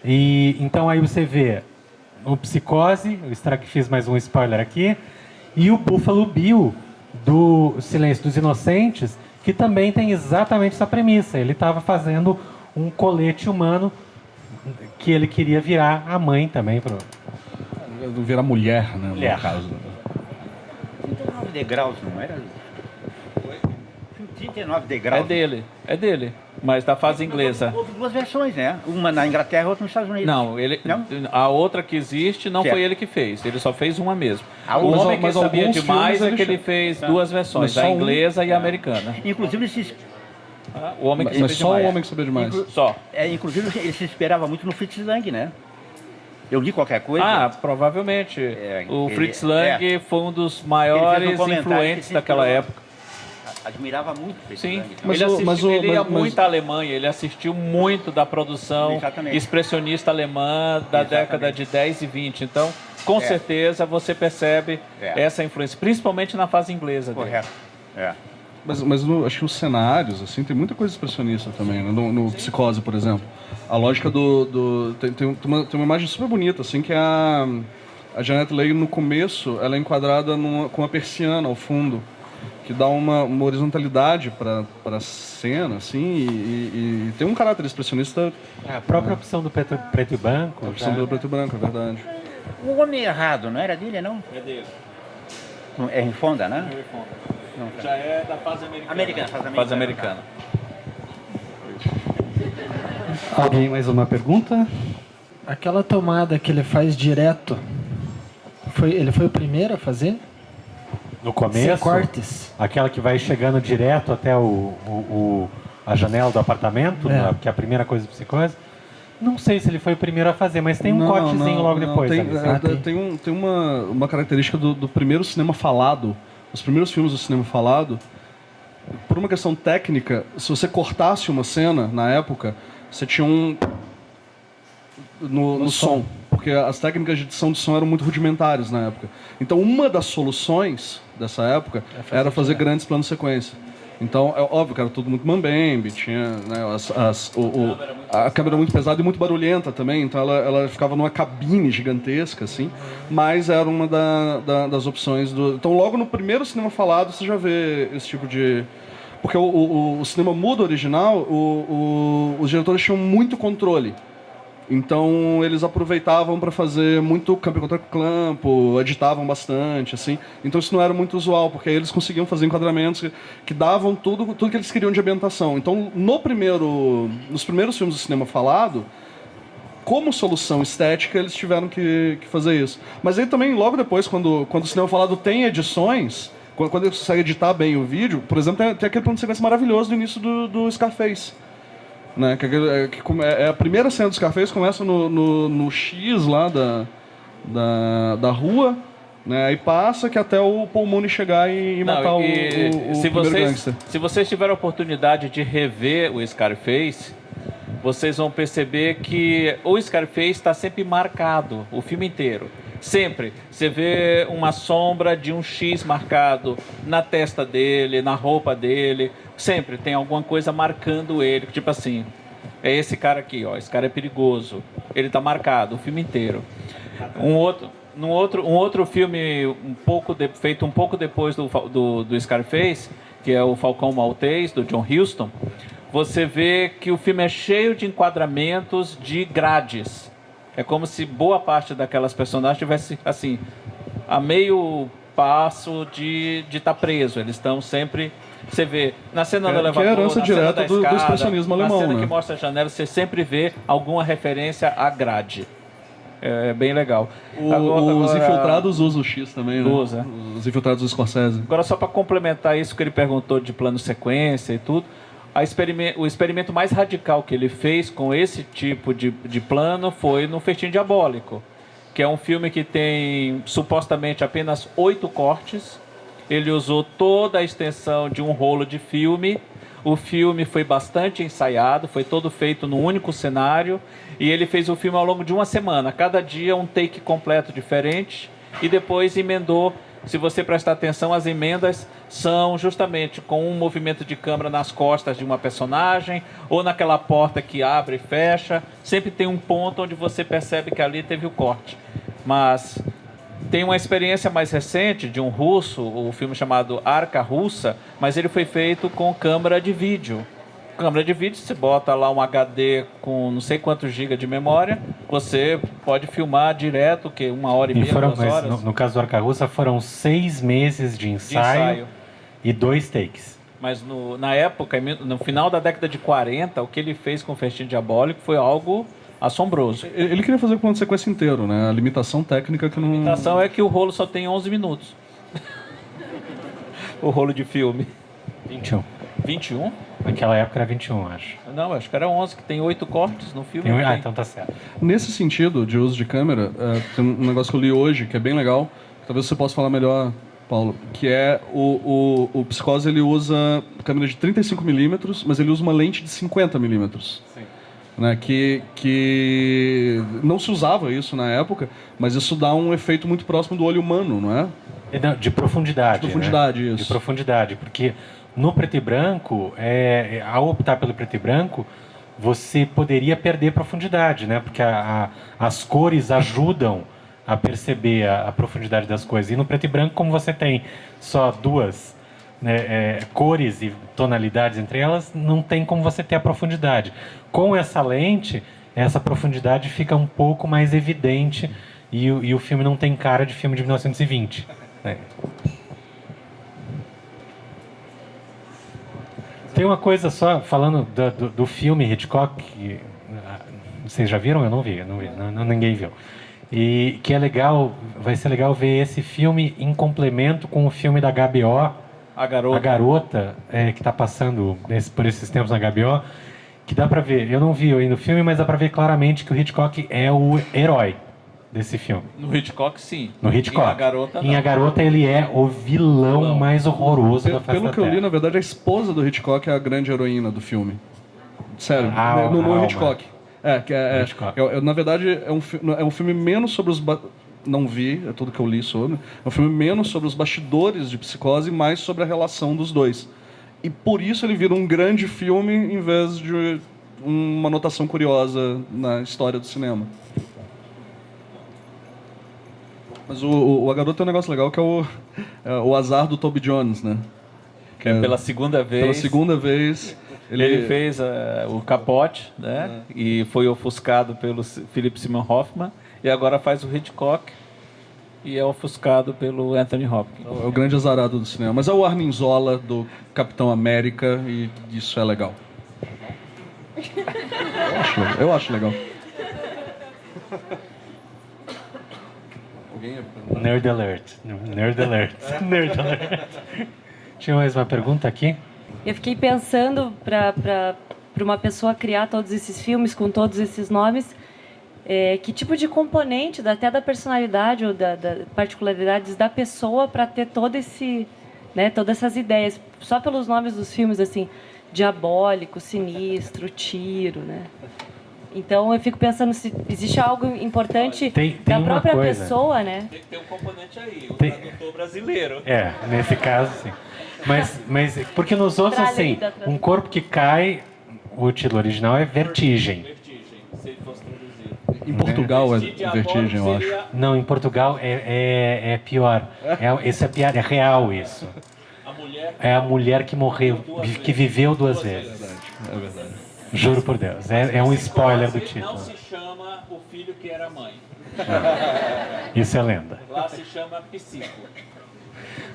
E então aí você vê o Psicose, que fiz mais um spoiler aqui, e o Buffalo Bill do Silêncio dos Inocentes, que também tem exatamente essa premissa. Ele estava fazendo um colete humano que ele queria virar a mãe também. Virar mulher, né? Mulher. No caso. 39 degraus, não era? 39 degraus. É dele. Mas da fase inglesa. Houve duas versões, né? Uma na Inglaterra e outra nos Estados Unidos. Não, Não? a outra que existe não Certo. foi ele que fez. Ele só fez uma mesmo. Ah, O mas- Homem que mas Sabia alguns Demais filmes é que ele ele fez duas versões, Mas a só um? inglesa e a americana. Inclusive, esses O Homem que Mas Sabia só o Demais. homem que sabia demais. Só. inclusive, ele se esperava muito no Fritz Lang, né? Eu li qualquer coisa. Ah, provavelmente. O ele- Fritz Lang foi um dos maiores comentário influentes que se daquela inspirou. época. Admirava muito o Fritz Sim, Lang. Mas ele ia mas- muito à Alemanha, ele assistiu muito da produção Exatamente. expressionista alemã da Exatamente. década de 10 e 20. Então, com certeza, você percebe essa influência, principalmente na fase inglesa dele. Correto. É. Mas acho que os cenários, assim, tem muita coisa expressionista também, né? No Psicose, por exemplo. A lógica tem uma imagem super bonita, assim, que é a Janet Leigh, no começo, ela é enquadrada com uma persiana ao fundo, que dá uma horizontalidade para a cena, assim, e tem um caráter expressionista, A própria opção do preto e branco. a opção já- do preto e branco, é verdade. O Homem Errado, não era dele, não? É dele. É em Fonda, né? Já é da fase americana. Fase americana. americana. Alguém mais uma pergunta? Aquela tomada que ele faz direto, ele foi o primeiro a fazer? No Sem começo, cortes? aquela que vai chegando direto até a janela do apartamento, É. que é a primeira coisa do Psicose. Não sei se ele foi o primeiro a fazer, mas tem um cortezinho logo depois. Tem, ali. tem uma característica do primeiro cinema falado, os primeiros filmes do cinema falado, por uma questão técnica, se você cortasse uma cena, na época, você tinha no som, porque as técnicas de edição de som eram muito rudimentares na época. Então, uma das soluções dessa época era fazer grandes planos de sequência. Então, é óbvio que era tudo muito mambembe, tinha, né, a câmera muito pesada e muito barulhenta também, então ela ficava numa cabine gigantesca, assim, mas era uma das opções do... Então, logo no primeiro cinema falado, você já vê esse tipo de... Porque o cinema mudo original, os diretores tinham muito controle. Então, eles aproveitavam para fazer muito campo contra campo, editavam bastante, assim. Então, isso não era muito usual, porque aí eles conseguiam fazer enquadramentos que davam tudo que eles queriam de ambientação. Então, nos primeiros filmes do cinema falado, como solução estética, eles tiveram que fazer isso. Mas aí também, logo depois, quando o cinema falado tem edições, quando ele consegue editar bem o vídeo, por exemplo, tem aquele plano de sequência maravilhoso do início do Scarface. Né? É a primeira cena do Scarface, começa no X lá da rua, né? Aí passa que até o Paul Mooney chegar e matar o primeiro gangster. Se vocês tiverem a oportunidade de rever o Scarface, vocês vão perceber que o Scarface está sempre marcado, o filme inteiro. Sempre. Você vê uma sombra de um X marcado na testa dele, na roupa dele. Sempre tem alguma coisa marcando ele. Tipo assim, é esse cara aqui, ó. Esse cara é perigoso. Ele tá marcado o filme inteiro. Um outro filme feito um pouco depois do Scarface, que é o Falcão Maltês, do John Huston, você vê que o filme é cheio de enquadramentos de grades. É como se boa parte daquelas personagens estivesse, assim, a meio passo de estar preso. Eles estão sempre... Você vê, na cena do elevador, que é a herança na cena direta da do escada, expressionismo alemão, na cena né? que mostra a janela, você sempre vê alguma referência à grade. É bem legal. Os Infiltrados usam o X também, né? Usa. Os Infiltrados do Scorsese. Agora, só para complementar isso que ele perguntou de plano sequência e tudo, o experimento mais radical que ele fez com esse tipo de plano foi no Festim Diabólico, que é um filme que tem supostamente apenas 8 cortes. Ele usou toda a extensão de um rolo de filme. O filme foi bastante ensaiado, foi todo feito num único cenário, e ele fez o filme ao longo de uma semana, cada dia um take completo diferente, e depois emendou. Se você prestar atenção, as emendas são justamente com um movimento de câmera nas costas de uma personagem, ou naquela porta que abre e fecha. Sempre tem um ponto onde você percebe que ali teve o corte. Mas tem uma experiência mais recente de um russo, o filme chamado Arca Russa, mas ele foi feito com câmera de vídeo. Câmera de vídeo, você bota lá um HD com não sei quantos gigas de memória, você pode filmar direto, que 1h30, 2 horas. No caso do Arca Russa, foram 6 meses de ensaio e 2 takes. Mas na época, no final da década de 40, o que ele fez com o Festim Diabólico foi algo assombroso. Ele queria fazer o plano de sequência inteiro, né? A limitação técnica que não... A limitação é que o rolo só tem 11 minutos. O rolo de filme. 21. 21? Naquela época era 21, acho. Não, acho que era 11, que tem 8 cortes no filme. Ah, então tá certo. Nesse sentido de uso de câmera, tem um negócio que eu li hoje que é bem legal, que talvez você possa falar melhor, Paulo, que é o Psicose. Ele usa câmera de 35mm, mas ele usa uma lente de 50mm. Sim. Né, que não se usava isso na época, mas isso dá um efeito muito próximo do olho humano, não é? De profundidade. De profundidade, né? isso. De profundidade, porque no preto e branco, ao optar pelo preto e branco, você poderia perder profundidade, né? Porque as cores ajudam a perceber a profundidade das coisas. E no preto e branco, como você tem só duas, né, cores e tonalidades entre elas, não tem como você ter a profundidade. Com essa lente, essa profundidade fica um pouco mais evidente e o filme não tem cara de filme de 1920. Né? Tem uma coisa só, falando do filme Hitchcock, que, vocês já viram? Eu não vi, ninguém viu. E que é legal, vai ser legal ver esse filme em complemento com o filme da HBO, A Garota, que está passando por esses tempos na HBO, que dá pra ver, eu não vi ainda o filme, mas dá pra ver claramente que o Hitchcock é o herói desse filme. No Hitchcock, sim. No Hitchcock. Em A Garota, não. Em A Garota, ele é o vilão mais horroroso da face Pelo da que eu li, Terra. na verdade, a esposa do Hitchcock é a grande heroína do filme. Sério, A no alma. Hitchcock. Hitchcock. Na verdade, é um filme menos sobre os... Não vi, é tudo que eu li sobre. É um filme menos sobre os bastidores de Psicose e mais sobre a relação dos dois. E por isso ele vira um grande filme em vez de uma anotação curiosa na história do cinema. Mas A Garota tem um negócio legal que é o azar do Toby Jones, né? Que é pela segunda vez. Pela segunda vez... Ele fez o Capote, né? E foi ofuscado pelo Philip Seymour Hoffman. E agora faz o Hitchcock e é ofuscado pelo Anthony Hopkins. É o grande azarado do cinema. Mas é o Arnim Zola do Capitão América e isso é legal. Eu acho legal. Nerd Alert. Nerd Alert. Nerd Alert. Tinha mais uma pergunta aqui? Eu fiquei pensando para uma pessoa criar todos esses filmes com todos esses nomes, que tipo de componente, até da personalidade ou da particularidades da pessoa para ter todo esse, né, todas essas ideias. Só pelos nomes dos filmes, assim, Diabólico, Sinistro, Tiro, né? Então eu fico pensando se existe algo importante da própria pessoa, né? Tem que ter um componente aí, o tradutor brasileiro. Nesse caso, sim. Mas porque nos outros, assim, um corpo que cai, o título original é Vertigem. Vertigem, se ele fosse traduzido. Em Portugal é Vertigem, eu acho. Não, em Portugal é pior. Isso é pior, é real isso. É a mulher que morreu, que viveu duas vezes. É verdade. Juro por Deus. É um spoiler do título. Não se chama o filho que era mãe. Isso é lenda. Lá se chama Psico.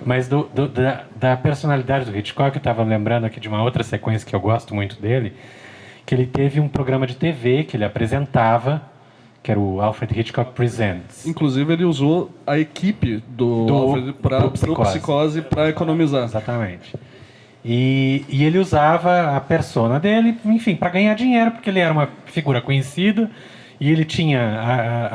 Mas da personalidade do Hitchcock, eu estava lembrando aqui de uma outra sequência que eu gosto muito dele, que ele teve um programa de TV que ele apresentava, que era o Alfred Hitchcock Presents. Inclusive, ele usou a equipe do Alfred para Psicose para economizar. Exatamente. E ele usava a persona dele, enfim, para ganhar dinheiro, porque ele era uma figura conhecida e ele tinha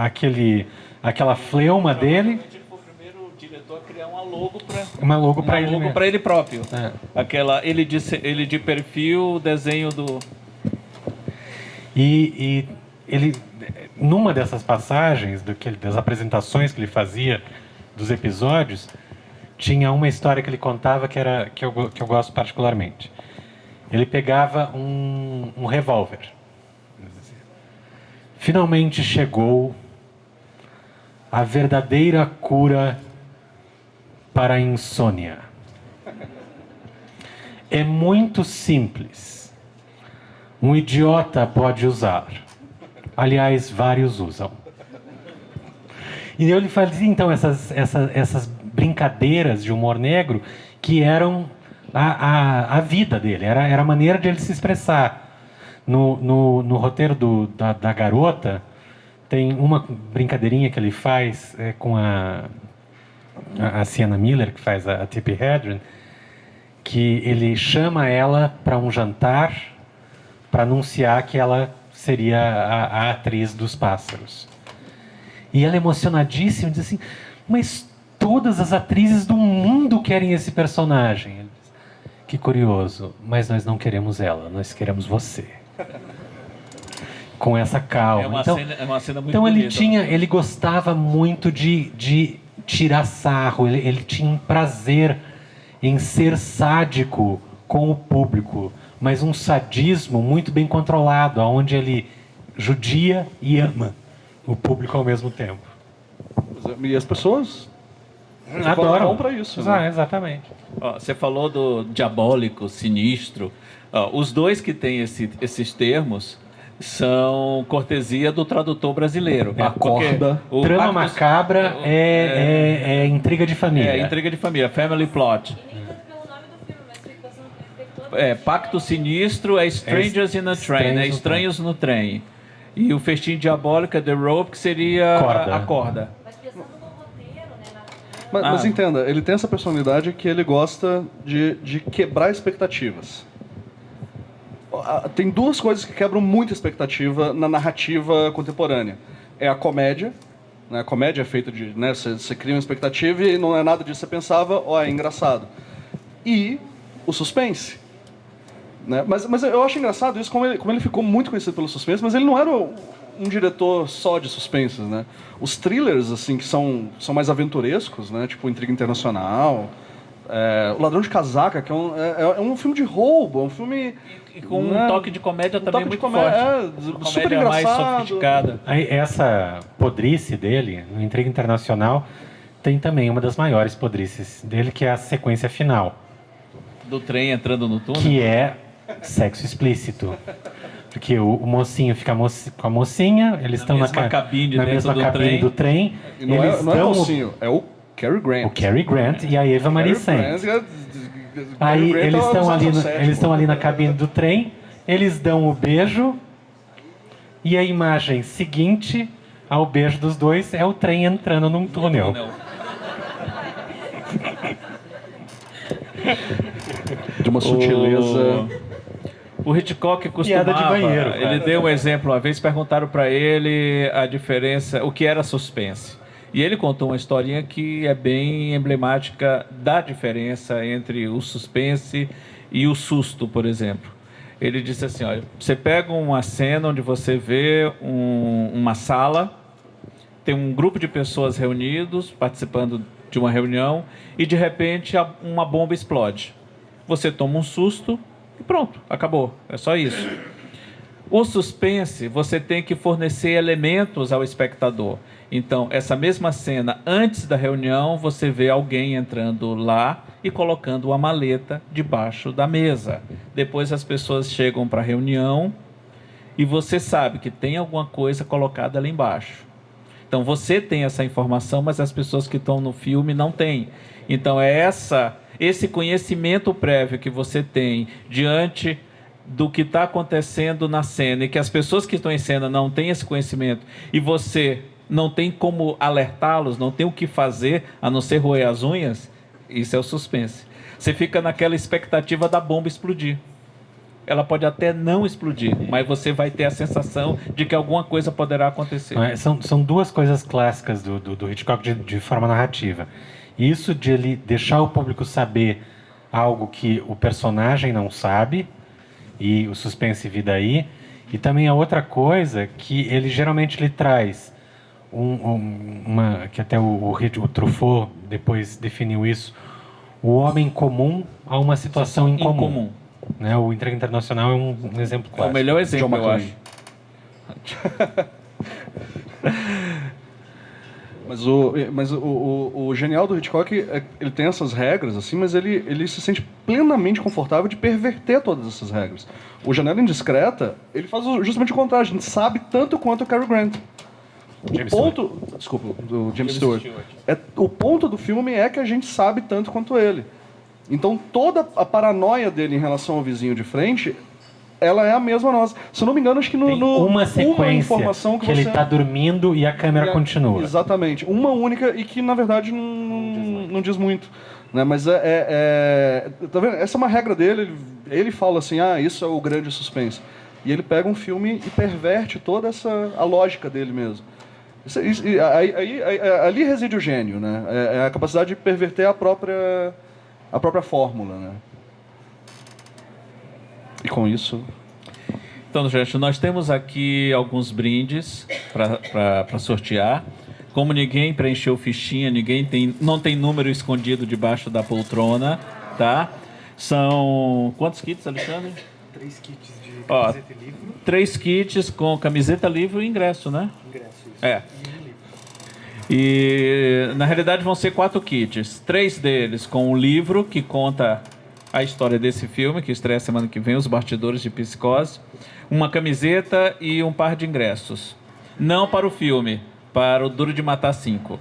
aquela fleuma dele. Ele foi o primeiro diretor a criar uma logo para ele mesmo. para ele próprio. É. Aquela ele de perfil, o desenho do E ele, numa dessas passagens das apresentações que ele fazia dos episódios, tinha uma história que ele contava que eu gosto particularmente. Ele pegava um revólver. Finalmente chegou a verdadeira cura para a insônia. É muito simples. Um idiota pode usar. Aliás, vários usam. E eu lhe fazia, então, essas brincadeiras de humor negro que eram a vida dele, era a maneira de ele se expressar. No roteiro da garota, tem uma brincadeirinha que ele faz com a Sienna Miller, que faz a Tippi Hedren, que ele chama ela para um jantar para anunciar que ela seria a atriz dos Pássaros. E ela, emocionadíssima, diz assim: mas todas as atrizes do mundo querem esse personagem. Ele diz: que curioso, mas nós não queremos ela, nós queremos você. Com essa calma. É uma cena muito então bonita. ele gostava muito de tirar sarro, ele tinha um prazer em ser sádico com o público, mas um sadismo muito bem controlado, onde ele judia e ama o público ao mesmo tempo. E as pessoas Adoram para isso. Né? Exatamente. Ó, você falou do diabólico, sinistro. Ó, os dois que têm esses termos são cortesia do tradutor brasileiro. A corda. Trama macabra é intriga de família. É, intriga de família, family plot. Pacto Sinistro é Strangers in a Train, né? Estranhos no trem. E o Festim Diabólico é The Rope, que seria a corda. Mas entenda, ele tem essa personalidade que ele gosta de quebrar expectativas. Tem duas coisas que quebram muita expectativa na narrativa contemporânea. É a comédia. Né? A comédia é feita de... Né? Você cria uma expectativa e não é nada disso que você pensava, é engraçado. E o suspense. Né? Mas eu acho engraçado isso, como ele ficou muito conhecido pelo suspense, mas ele não era um diretor só de suspenses, né? Os thrillers, assim, que são mais aventurescos, né? Tipo Intriga Internacional, O Ladrão de Casaca, que é um filme de roubo, é um filme... E com um toque de comédia também muito forte. Uma super comédia mais engraçado. sofisticada. Aí, essa podrice dele, no Intriga Internacional, tem também uma das maiores podrices dele, que é a sequência final. Do trem entrando no túnel? Que é sexo explícito. Porque o mocinho fica com a mocinha, eles estão na mesma cabine do trem. E não é o mocinho, é o Cary Grant. O Cary Grant e a Eva Marie Saint. Aí eles estão ali na cabine do trem, eles dão o beijo e a imagem seguinte ao beijo dos dois é o trem entrando num túnel. De uma sutileza. O Hitchcock costumava... Piada de banheiro, cara. Ele deu um exemplo uma vez, perguntaram para ele a diferença, o que era suspense. E ele contou uma historinha que é bem emblemática da diferença entre o suspense e o susto, por exemplo. Ele disse assim, olha, você pega uma cena onde você vê uma sala, tem um grupo de pessoas reunidos, participando de uma reunião, e de repente uma bomba explode. Você toma um susto e pronto, acabou. É só isso. O suspense, você tem que fornecer elementos ao espectador. Então, essa mesma cena, antes da reunião, você vê alguém entrando lá e colocando uma maleta debaixo da mesa. Depois as pessoas chegam para a reunião e você sabe que tem alguma coisa colocada ali embaixo. Então, você tem essa informação, mas as pessoas que estão no filme não têm. Então, é esse conhecimento prévio que você tem diante do que está acontecendo na cena e que as pessoas que estão em cena não têm esse conhecimento e você não tem como alertá-los, não tem o que fazer a não ser roer as unhas, isso é o suspense. Você fica naquela expectativa da bomba explodir. Ela pode até não explodir, mas você vai ter a sensação de que alguma coisa poderá acontecer. São duas coisas clássicas do Hitchcock de forma narrativa. Isso de ele deixar o público saber algo que o personagem não sabe, e o suspense vir daí. E também a outra coisa que ele geralmente lhe traz, que até o Truffaut depois definiu isso, o homem comum a uma situação incomum. Né? O Intriga Internacional é um exemplo clássico. É o melhor exemplo, eu acho. Mas o genial do Hitchcock, ele tem essas regras, assim, mas ele se sente plenamente confortável de perverter todas essas regras. O Janela Indiscreta, ele faz justamente o contrário, a gente sabe tanto quanto o Cary Grant. O ponto do filme é que a gente sabe tanto quanto ele. Então toda a paranoia dele em relação ao vizinho de frente, ela é a mesma nossa. Se eu não me engano, acho que Tem uma sequência informação que ele você... está dormindo e a câmera continua. Exatamente. Uma única e que, na verdade, não diz muito. Né? Mas tá vendo? Essa é uma regra dele. Ele fala assim, isso é o grande suspense. E ele pega um filme e perverte toda a lógica dele mesmo. Ali reside o gênio, né? É a capacidade de perverter a própria fórmula, né? E com isso... Então, gente, nós temos aqui alguns brindes para sortear. Como ninguém preencheu fichinha, não tem número escondido debaixo da poltrona, tá? São... Quantos kits, Alexandre? 3 kits de camiseta e livro. 3 kits com camiseta, livro e ingresso, né? Ingresso, isso. É. E, na realidade, vão ser 4 kits. 3 deles com o livro que conta a história desse filme, que estreia semana que vem, Os Bastidores de Psicose. Uma camiseta e um par de ingressos. Não para o filme, para o Duro de Matar 5.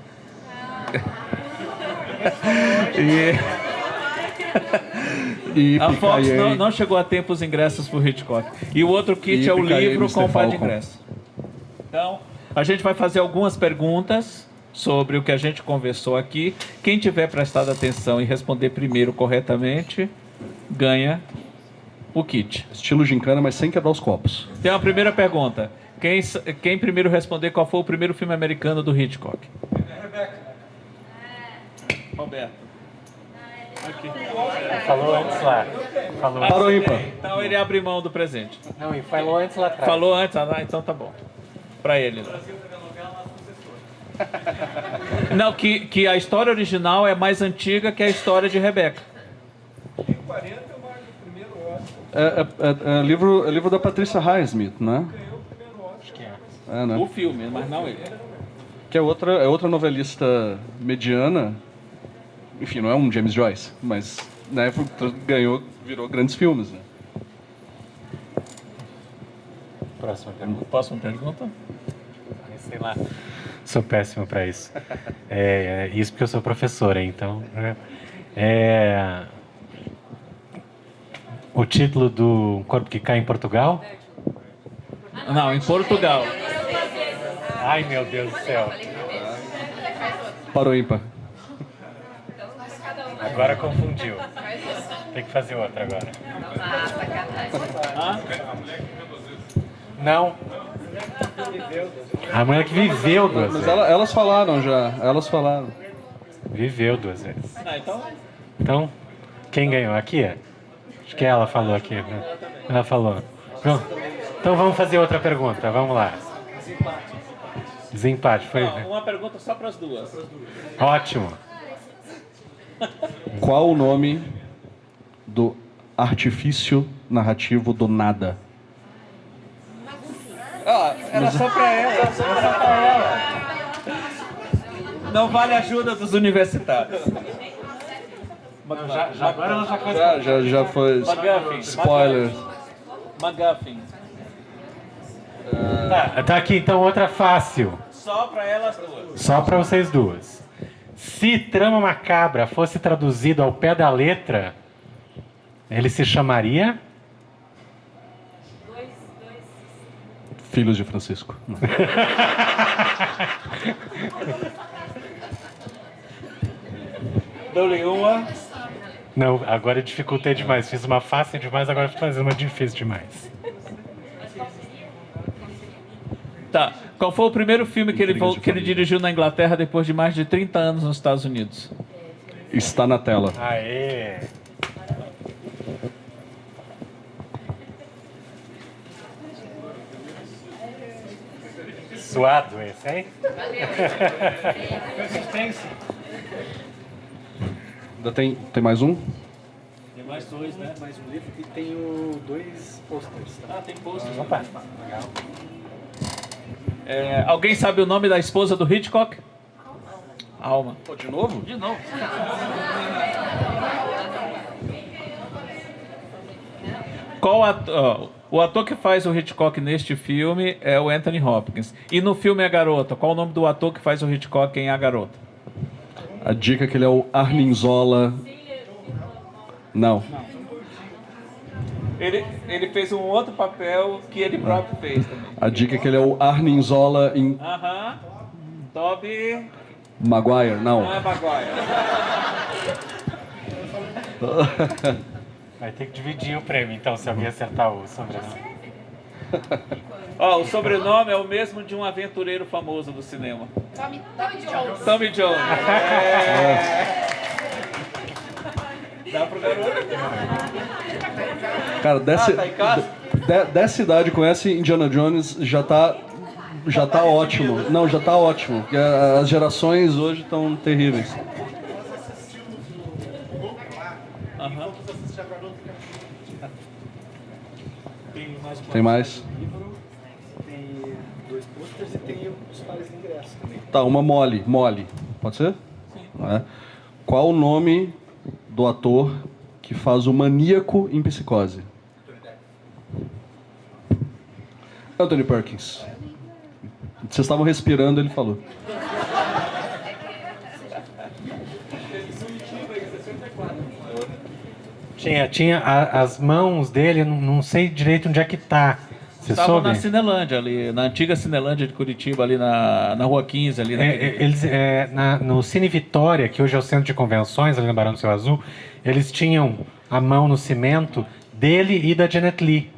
A Fox não chegou a tempo os ingressos para o Hitchcock. E o outro kit é o livro com o par de ingressos. Então, a gente vai fazer algumas perguntas sobre o que a gente conversou aqui. Quem tiver prestado atenção e responder primeiro corretamente, ganha o kit. Estilo gincana, mas sem quebrar os copos. Tem uma primeira pergunta. Quem primeiro responder qual foi o primeiro filme americano do Hitchcock? Rebeca. Roberto. Aqui. Falou antes lá. Falou Parou ímpar. Então ele abre mão do presente. Não, e falou antes lá atrás. Falou antes? Então tá bom. Para ele. Não, que a história original é mais antiga que a história de Rebeca. Em 40 eu marco o primeiro Oscar. É livro da Patricia Highsmith, né? Acho que é. Né? O filme, mas não ele. Que é outra novelista mediana. Enfim, não é um James Joyce, mas na época virou grandes filmes, né? Próxima pergunta. Próxima pergunta? Sei lá. Sou péssimo para isso. Isso porque eu sou professora, então. O título do Corpo que Cai em Portugal? Não, em Portugal. Ai, meu Deus do céu. Parou ímpar. Agora confundiu. Tem que fazer outra agora. Não. A mulher que viveu 2 vezes. Mas elas falaram já. Elas falaram. Viveu 2 vezes. Então, quem ganhou? Aqui? Acho que ela falou aqui. Né? Ela falou. Pronto. Então vamos fazer outra pergunta. Vamos lá. Desempate. Foi. Uma pergunta só para as duas. Ótimo. Qual o nome do artifício narrativo do nada? Era só para ela. Não vale a ajuda dos universitários. Agora ela já Já foi. MacGuffin. Spoilers. MacGuffin. Tá aqui então outra fácil. Só para elas duas. Só para vocês duas. Se Trama Macabra fosse traduzido ao pé da letra, ele se chamaria? Filhos de Francisco. Dou-lhe uma. Não, agora eu dificultei demais. Fiz uma fácil demais, agora vou fazer uma difícil demais. Tá. Qual foi o primeiro filme que ele dirigiu na Inglaterra depois de mais de 30 anos nos Estados Unidos? Está na tela. Aê! Suado esse, hein? Ainda tem mais um? Tem mais 2, né? Mais um livro e tenho 2 posters. Ah, tem posters. Opa, legal. Alguém sabe o nome da esposa do Hitchcock? Alma. Pô, de novo? De novo. O ator que faz o Hitchcock neste filme é o Anthony Hopkins. E no filme A Garota, qual o nome do ator que faz o Hitchcock em A Garota? A dica é que ele é o Arnim Zola. Não. Ele fez um outro papel que ele próprio fez também. A dica é que ele é o Arnim Zola em Aham. Tobey... Maguire. Não. Não é Maguire. Vai ter que dividir o prêmio, então, se alguém acertar o sobrenome. Ó, o sobrenome é o mesmo de um aventureiro famoso do cinema. Tommy Jones. Tommy Jones. Dá pro garoto. Cara, tá em casa? dessa idade conhece Indiana Jones já tá ótimo. Não, já tá ótimo. Porque as gerações hoje estão terríveis. Aham. Tem mais? Tem 2 posters e tem os pares de ingressos também. Tá, uma mole. Pode ser? Sim. Qual o nome do ator que faz o maníaco em Psicose? Anthony Perkins. Vocês estavam respirando, ele falou. Tinha as mãos dele, não sei direito onde é que tá. Você Estavam soube? na Cinelândia, ali, na antiga Cinelândia de Curitiba, ali na Rua 15, ali No Cine Vitória, que hoje é o centro de convenções, ali no Barão do Céu Azul, eles tinham a mão no cimento dele e da Janet Leigh.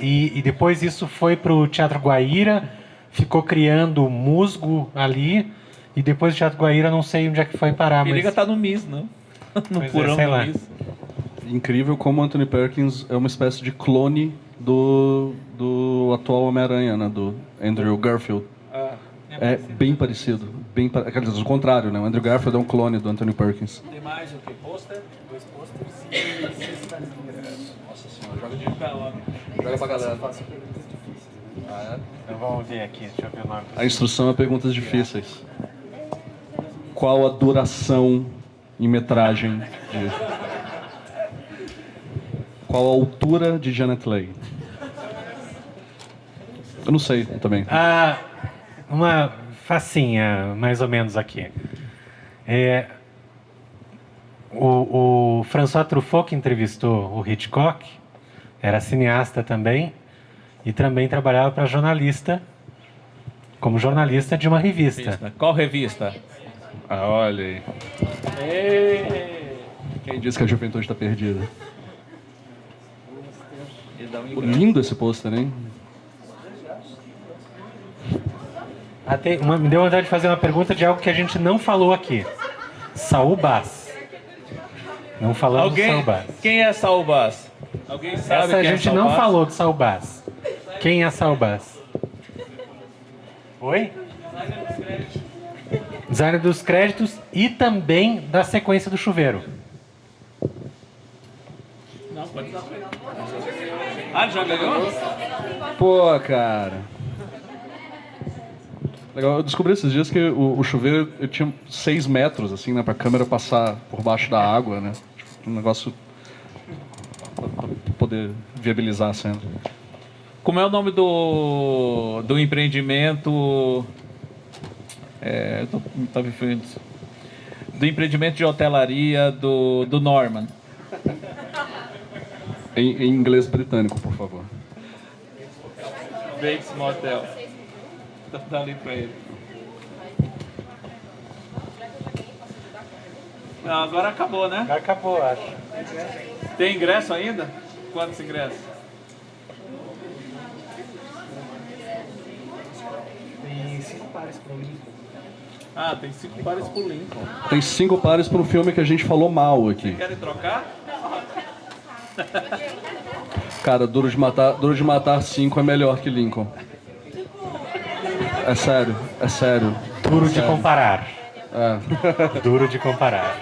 E depois isso foi pro Teatro Guaíra, ficou criando musgo ali, e depois do Teatro Guaíra não sei onde é que foi parar. Periga Mas... tá no MIS, não? No Pois é, porão sei do lá. MIS. Incrível como Anthony Perkins é uma espécie de clone do atual Homem-Aranha, né? Do Andrew Garfield. É bem parecido. Quer dizer, o contrário, né? O Andrew Garfield é um clone do Anthony Perkins. Tem mais o que? Pôster? 2 posters e 6 pares de ingressos. Nossa senhora, joga de Joga pra galera. Faço perguntas difíceis. Então vamos ver aqui, deixa eu ver o nome. A instrução é perguntas difíceis. Qual a duração em metragem de... Qual a altura de Janet Leigh? Eu não sei também. Uma facinha, mais ou menos aqui. O François Truffaut, que entrevistou o Hitchcock, era cineasta também, e também trabalhava para jornalista, como jornalista de uma revista. Qual revista? Olha aí. Quem disse que a juventude está perdida? Lindo esse pôster, hein? Me deu vontade de fazer uma pergunta de algo que a gente não falou aqui. Saul Bass. Não falamos de Saul Bass. Quem é Saul Bass? Alguém sabe Essa a quem gente é Saul não Bass? falou de Saul Bass. Quem é Saul Bass? Oi? Designer dos créditos e também da sequência do chuveiro. Não, pode dar. Ah, já ganhou? Pô, cara. Legal, eu descobri esses dias que o chuveiro ele tinha 6 metros, assim, né? Pra câmera passar por baixo da água, né? Tipo, um negócio pra poder viabilizar a cena. Como é o nome do empreendimento? Tá me fugindo. Do empreendimento de hotelaria do Norman. Em inglês britânico, por favor. Bates Motel. Dá ali pra ele. Não, agora acabou, né? Acabou, acho. Tem ingresso ainda? Quantos ingressos? Tem 5 pares para o Lincoln. Ah, tem 5 pares pro Lincoln. Tem 5 pares para um filme que a gente falou mal aqui. Querem trocar? Cara, Duro de Matar 5 é melhor que Lincoln. É sério, é sério. Duro de comparar. É. Duro de comparar.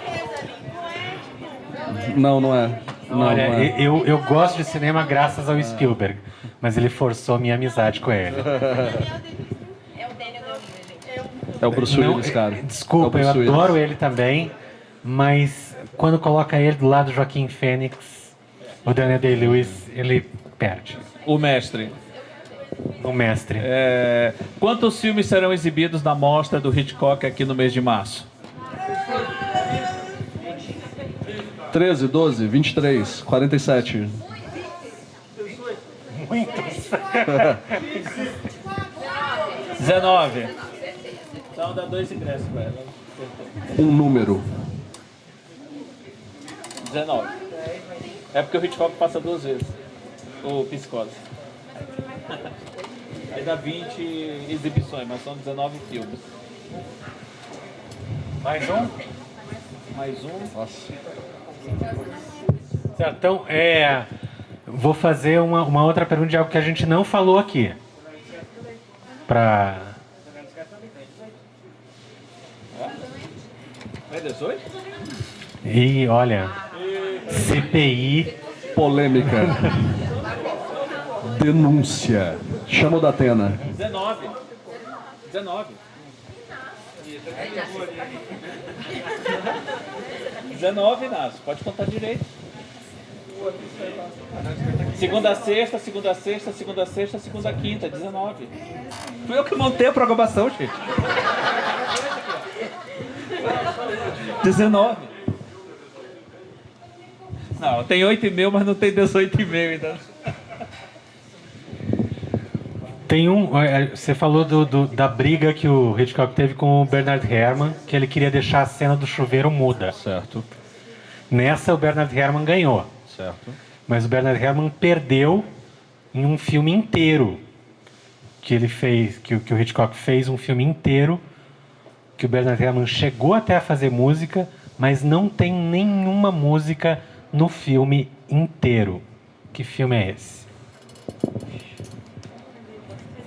Não, não é. Não, Olha, não é. eu gosto de cinema graças ao Spielberg, mas ele forçou minha amizade com ele. É o Bruce Willis, cara. Desculpa, É o eu Bruce adoro Willis. ele também, mas quando coloca ele do lado do Joaquim Fênix, o Daniel Day-Lewis, ele perde. O mestre. O mestre. Quantos filmes serão exibidos na mostra do Hitchcock aqui no mês de março? 13, 12, 23, 47. Muitos. 19. Então dá 2 ingressos pra ela. Um número. 19. É porque o Hitchcock passa 2 vezes. O Psicose. Aí dá 20 exibições, mas são 19 filmes. Mais um? Mais um. Nossa. Certo, então, vou fazer uma outra pergunta de algo que a gente não falou aqui. É 18? E olha, CPI. Polêmica. Denúncia. Chama o da Atena. 19. 19. 19, Naso. Pode contar direito. Segunda a sexta, segunda a sexta, segunda a sexta, segunda a quinta, 19. Fui eu que montei a programação, gente. 19. Não, tem 8,5, mas não tem 18,5 ainda. Tem você falou da briga que o Hitchcock teve com o Bernard Herrmann, que ele queria deixar a cena do chuveiro muda. Certo. Nessa, o Bernard Herrmann ganhou. Certo. Mas o Bernard Herrmann perdeu em um filme inteiro que ele fez, que o Hitchcock fez um filme inteiro, que o Bernard Herrmann chegou até a fazer música, mas não tem nenhuma música no filme inteiro. Que filme é esse?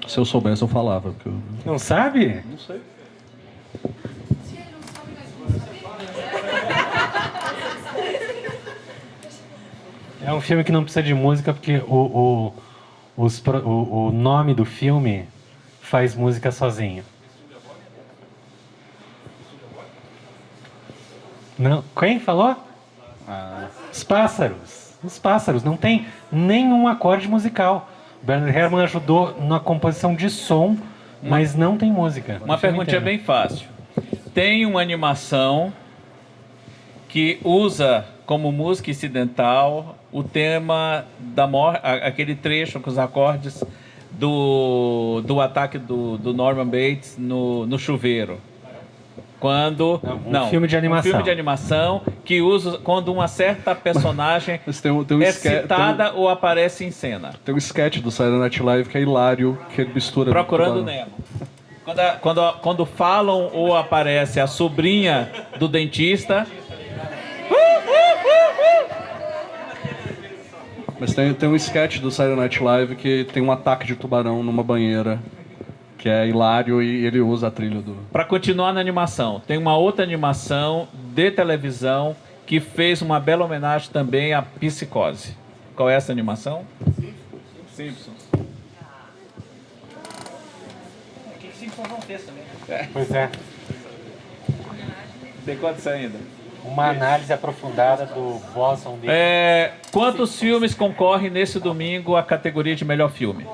Se eu soubesse, eu falava. Porque eu... Não sabe? Não sei. É um filme que não precisa de música porque o nome do filme faz música sozinho. Não, quem falou? Os Pássaros. Os Pássaros. Não tem nenhum acorde musical. O Bernard Herrmann ajudou na composição de som, mas não tem música. Uma perguntinha bem fácil. Tem uma animação que usa como música incidental o tema da morte, aquele trecho com os acordes do ataque do Norman Bates no chuveiro. Quando filme de animação. Um filme de animação que usa quando uma certa personagem é citada ou aparece em cena. Tem um sketch do Saturday Night Live que é hilário, que ele mistura... Procurando Nemo. Quando falam ou aparece a sobrinha do dentista... Mas tem um sketch do Saturday Night Live que tem um ataque de tubarão numa banheira, que é hilário, e ele usa a trilha do... Para continuar na animação, tem uma outra animação de televisão que fez uma bela homenagem também à Psicose. Qual é essa animação? Simpsons. Que Simpsons não fez também. Pois é. Tem quantos ainda? Uma análise aprofundada do Boston de... Quantos filmes concorrem nesse domingo à categoria de melhor filme?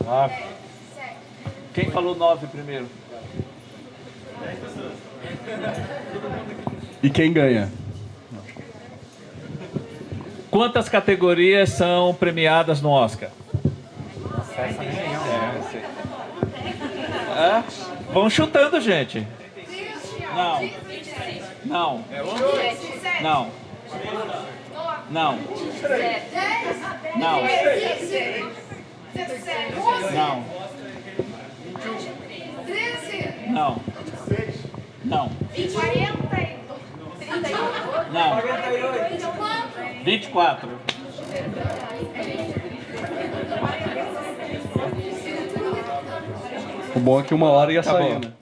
9. Quem falou 9 primeiro? E quem ganha? Quantas categorias são premiadas no Oscar? Vão chutando, gente. Não. Não. Não. Não. Não. Não. Não. Não. 41. Não. 24. O bom é que 1 hora ia sair, Acabou. né?